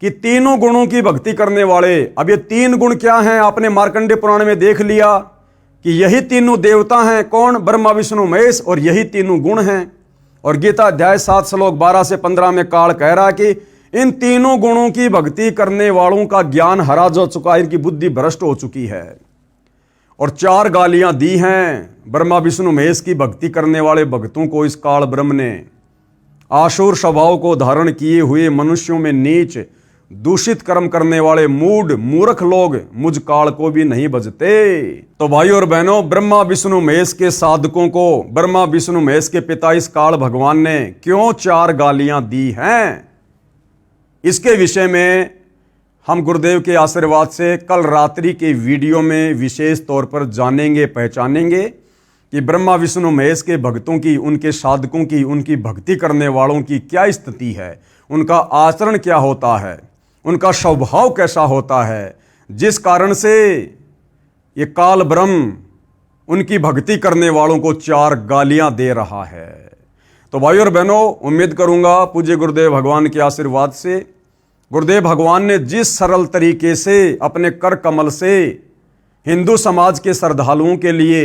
A: कि तीनों गुणों की भक्ति करने वाले। अब ये 3 गुण क्या हैं? आपने मार्कंडेय पुराण में देख लिया कि यही तीनों देवता हैं, कौन? ब्रह्मा विष्णु महेश, और यही तीनों गुण हैं। और गीता अध्याय 7 श्लोक 12 से 15 में काल कह रहा है कि इन तीनों गुणों की भक्ति करने वालों का ज्ञान हरा जा चुका है, इनकी बुद्धि भ्रष्ट हो चुकी है। और 4 गालियां दी हैं ब्रह्मा विष्णु महेश की भक्ति करने वाले भक्तों को इस काल ब्रह्म ने। आसुर स्वभाव को धारण किए हुए मनुष्यों में नीच दूषित कर्म करने वाले मूढ़ मूर्ख लोग मुझ काल को भी नहीं बजते। तो भाइयों और बहनों, ब्रह्मा विष्णु महेश के साधकों को, ब्रह्मा विष्णु महेश के पिता इस काल भगवान ने क्यों 4 गालियां दी हैं, इसके विषय में हम गुरुदेव के आशीर्वाद से कल रात्रि के वीडियो में विशेष तौर पर जानेंगे, पहचानेंगे कि ब्रह्मा विष्णु महेश के भक्तों की, उनके साधकों की, उनकी भक्ति करने वालों की क्या स्थिति है, उनका आचरण क्या होता है, उनका स्वभाव कैसा होता है, जिस कारण से ये काल ब्रह्म उनकी भक्ति करने वालों को 4 गालियां दे रहा है। तो भाइयों और बहनों, उम्मीद करूंगा पूज्य गुरुदेव भगवान के आशीर्वाद से, गुरुदेव भगवान ने जिस सरल तरीके से अपने कर कमल से हिंदू समाज के श्रद्धालुओं के लिए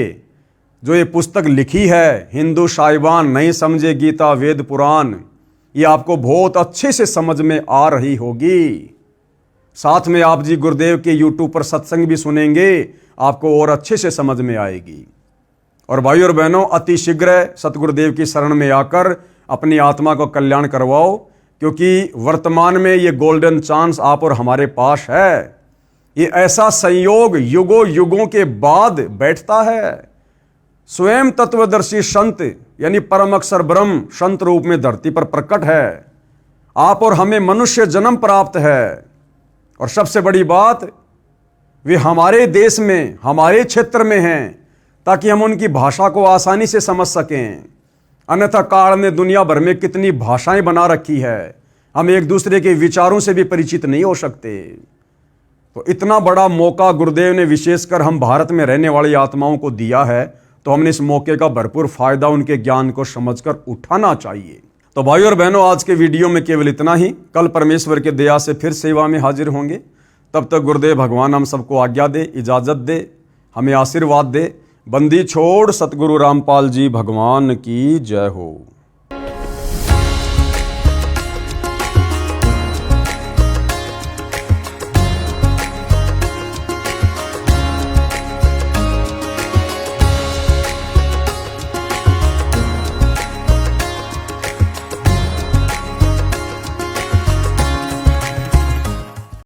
A: जो ये पुस्तक लिखी है, हिंदू साहिबान नहीं समझे गीता वेद पुराण, ये आपको बहुत अच्छे से समझ में आ रही होगी। साथ में आप जी गुरुदेव के YouTube पर सत्संग भी सुनेंगे, आपको और अच्छे से समझ में आएगी। और भाइयों और बहनों, अति शीघ्र सतगुरुदेव की शरण में आकर अपनी आत्मा को कल्याण करवाओ, क्योंकि वर्तमान में ये गोल्डन चांस आप और हमारे पास है। ये ऐसा संयोग युगों युगों के बाद बैठता है। स्वयं तत्वदर्शी संत यानी परम अक्षर ब्रह्म संत रूप में धरती पर प्रकट है। आप और हमें मनुष्य जन्म प्राप्त है। और सबसे बड़ी बात, वे हमारे देश में, हमारे क्षेत्र में हैं, ताकि हम उनकी भाषा को आसानी से समझ सकें। अन्यथा काल ने दुनिया भर में कितनी भाषाएं बना रखी है, हम एक दूसरे के विचारों से भी परिचित नहीं हो सकते। तो इतना बड़ा मौका गुरुदेव ने विशेषकर हम भारत में रहने वाली आत्माओं को दिया है, तो हमने इस मौके का भरपूर फायदा उनके ज्ञान को समझकर उठाना चाहिए। तो भाइयों और बहनों, आज के वीडियो में केवल इतना ही। कल परमेश्वर के दया से फिर सेवा में हाजिर होंगे। तब तक गुरुदेव भगवान हम सबको आज्ञा दे, इजाजत दे, हमें आशीर्वाद दे। बंदी छोड़ सतगुरु रामपाल जी भगवान की जय हो।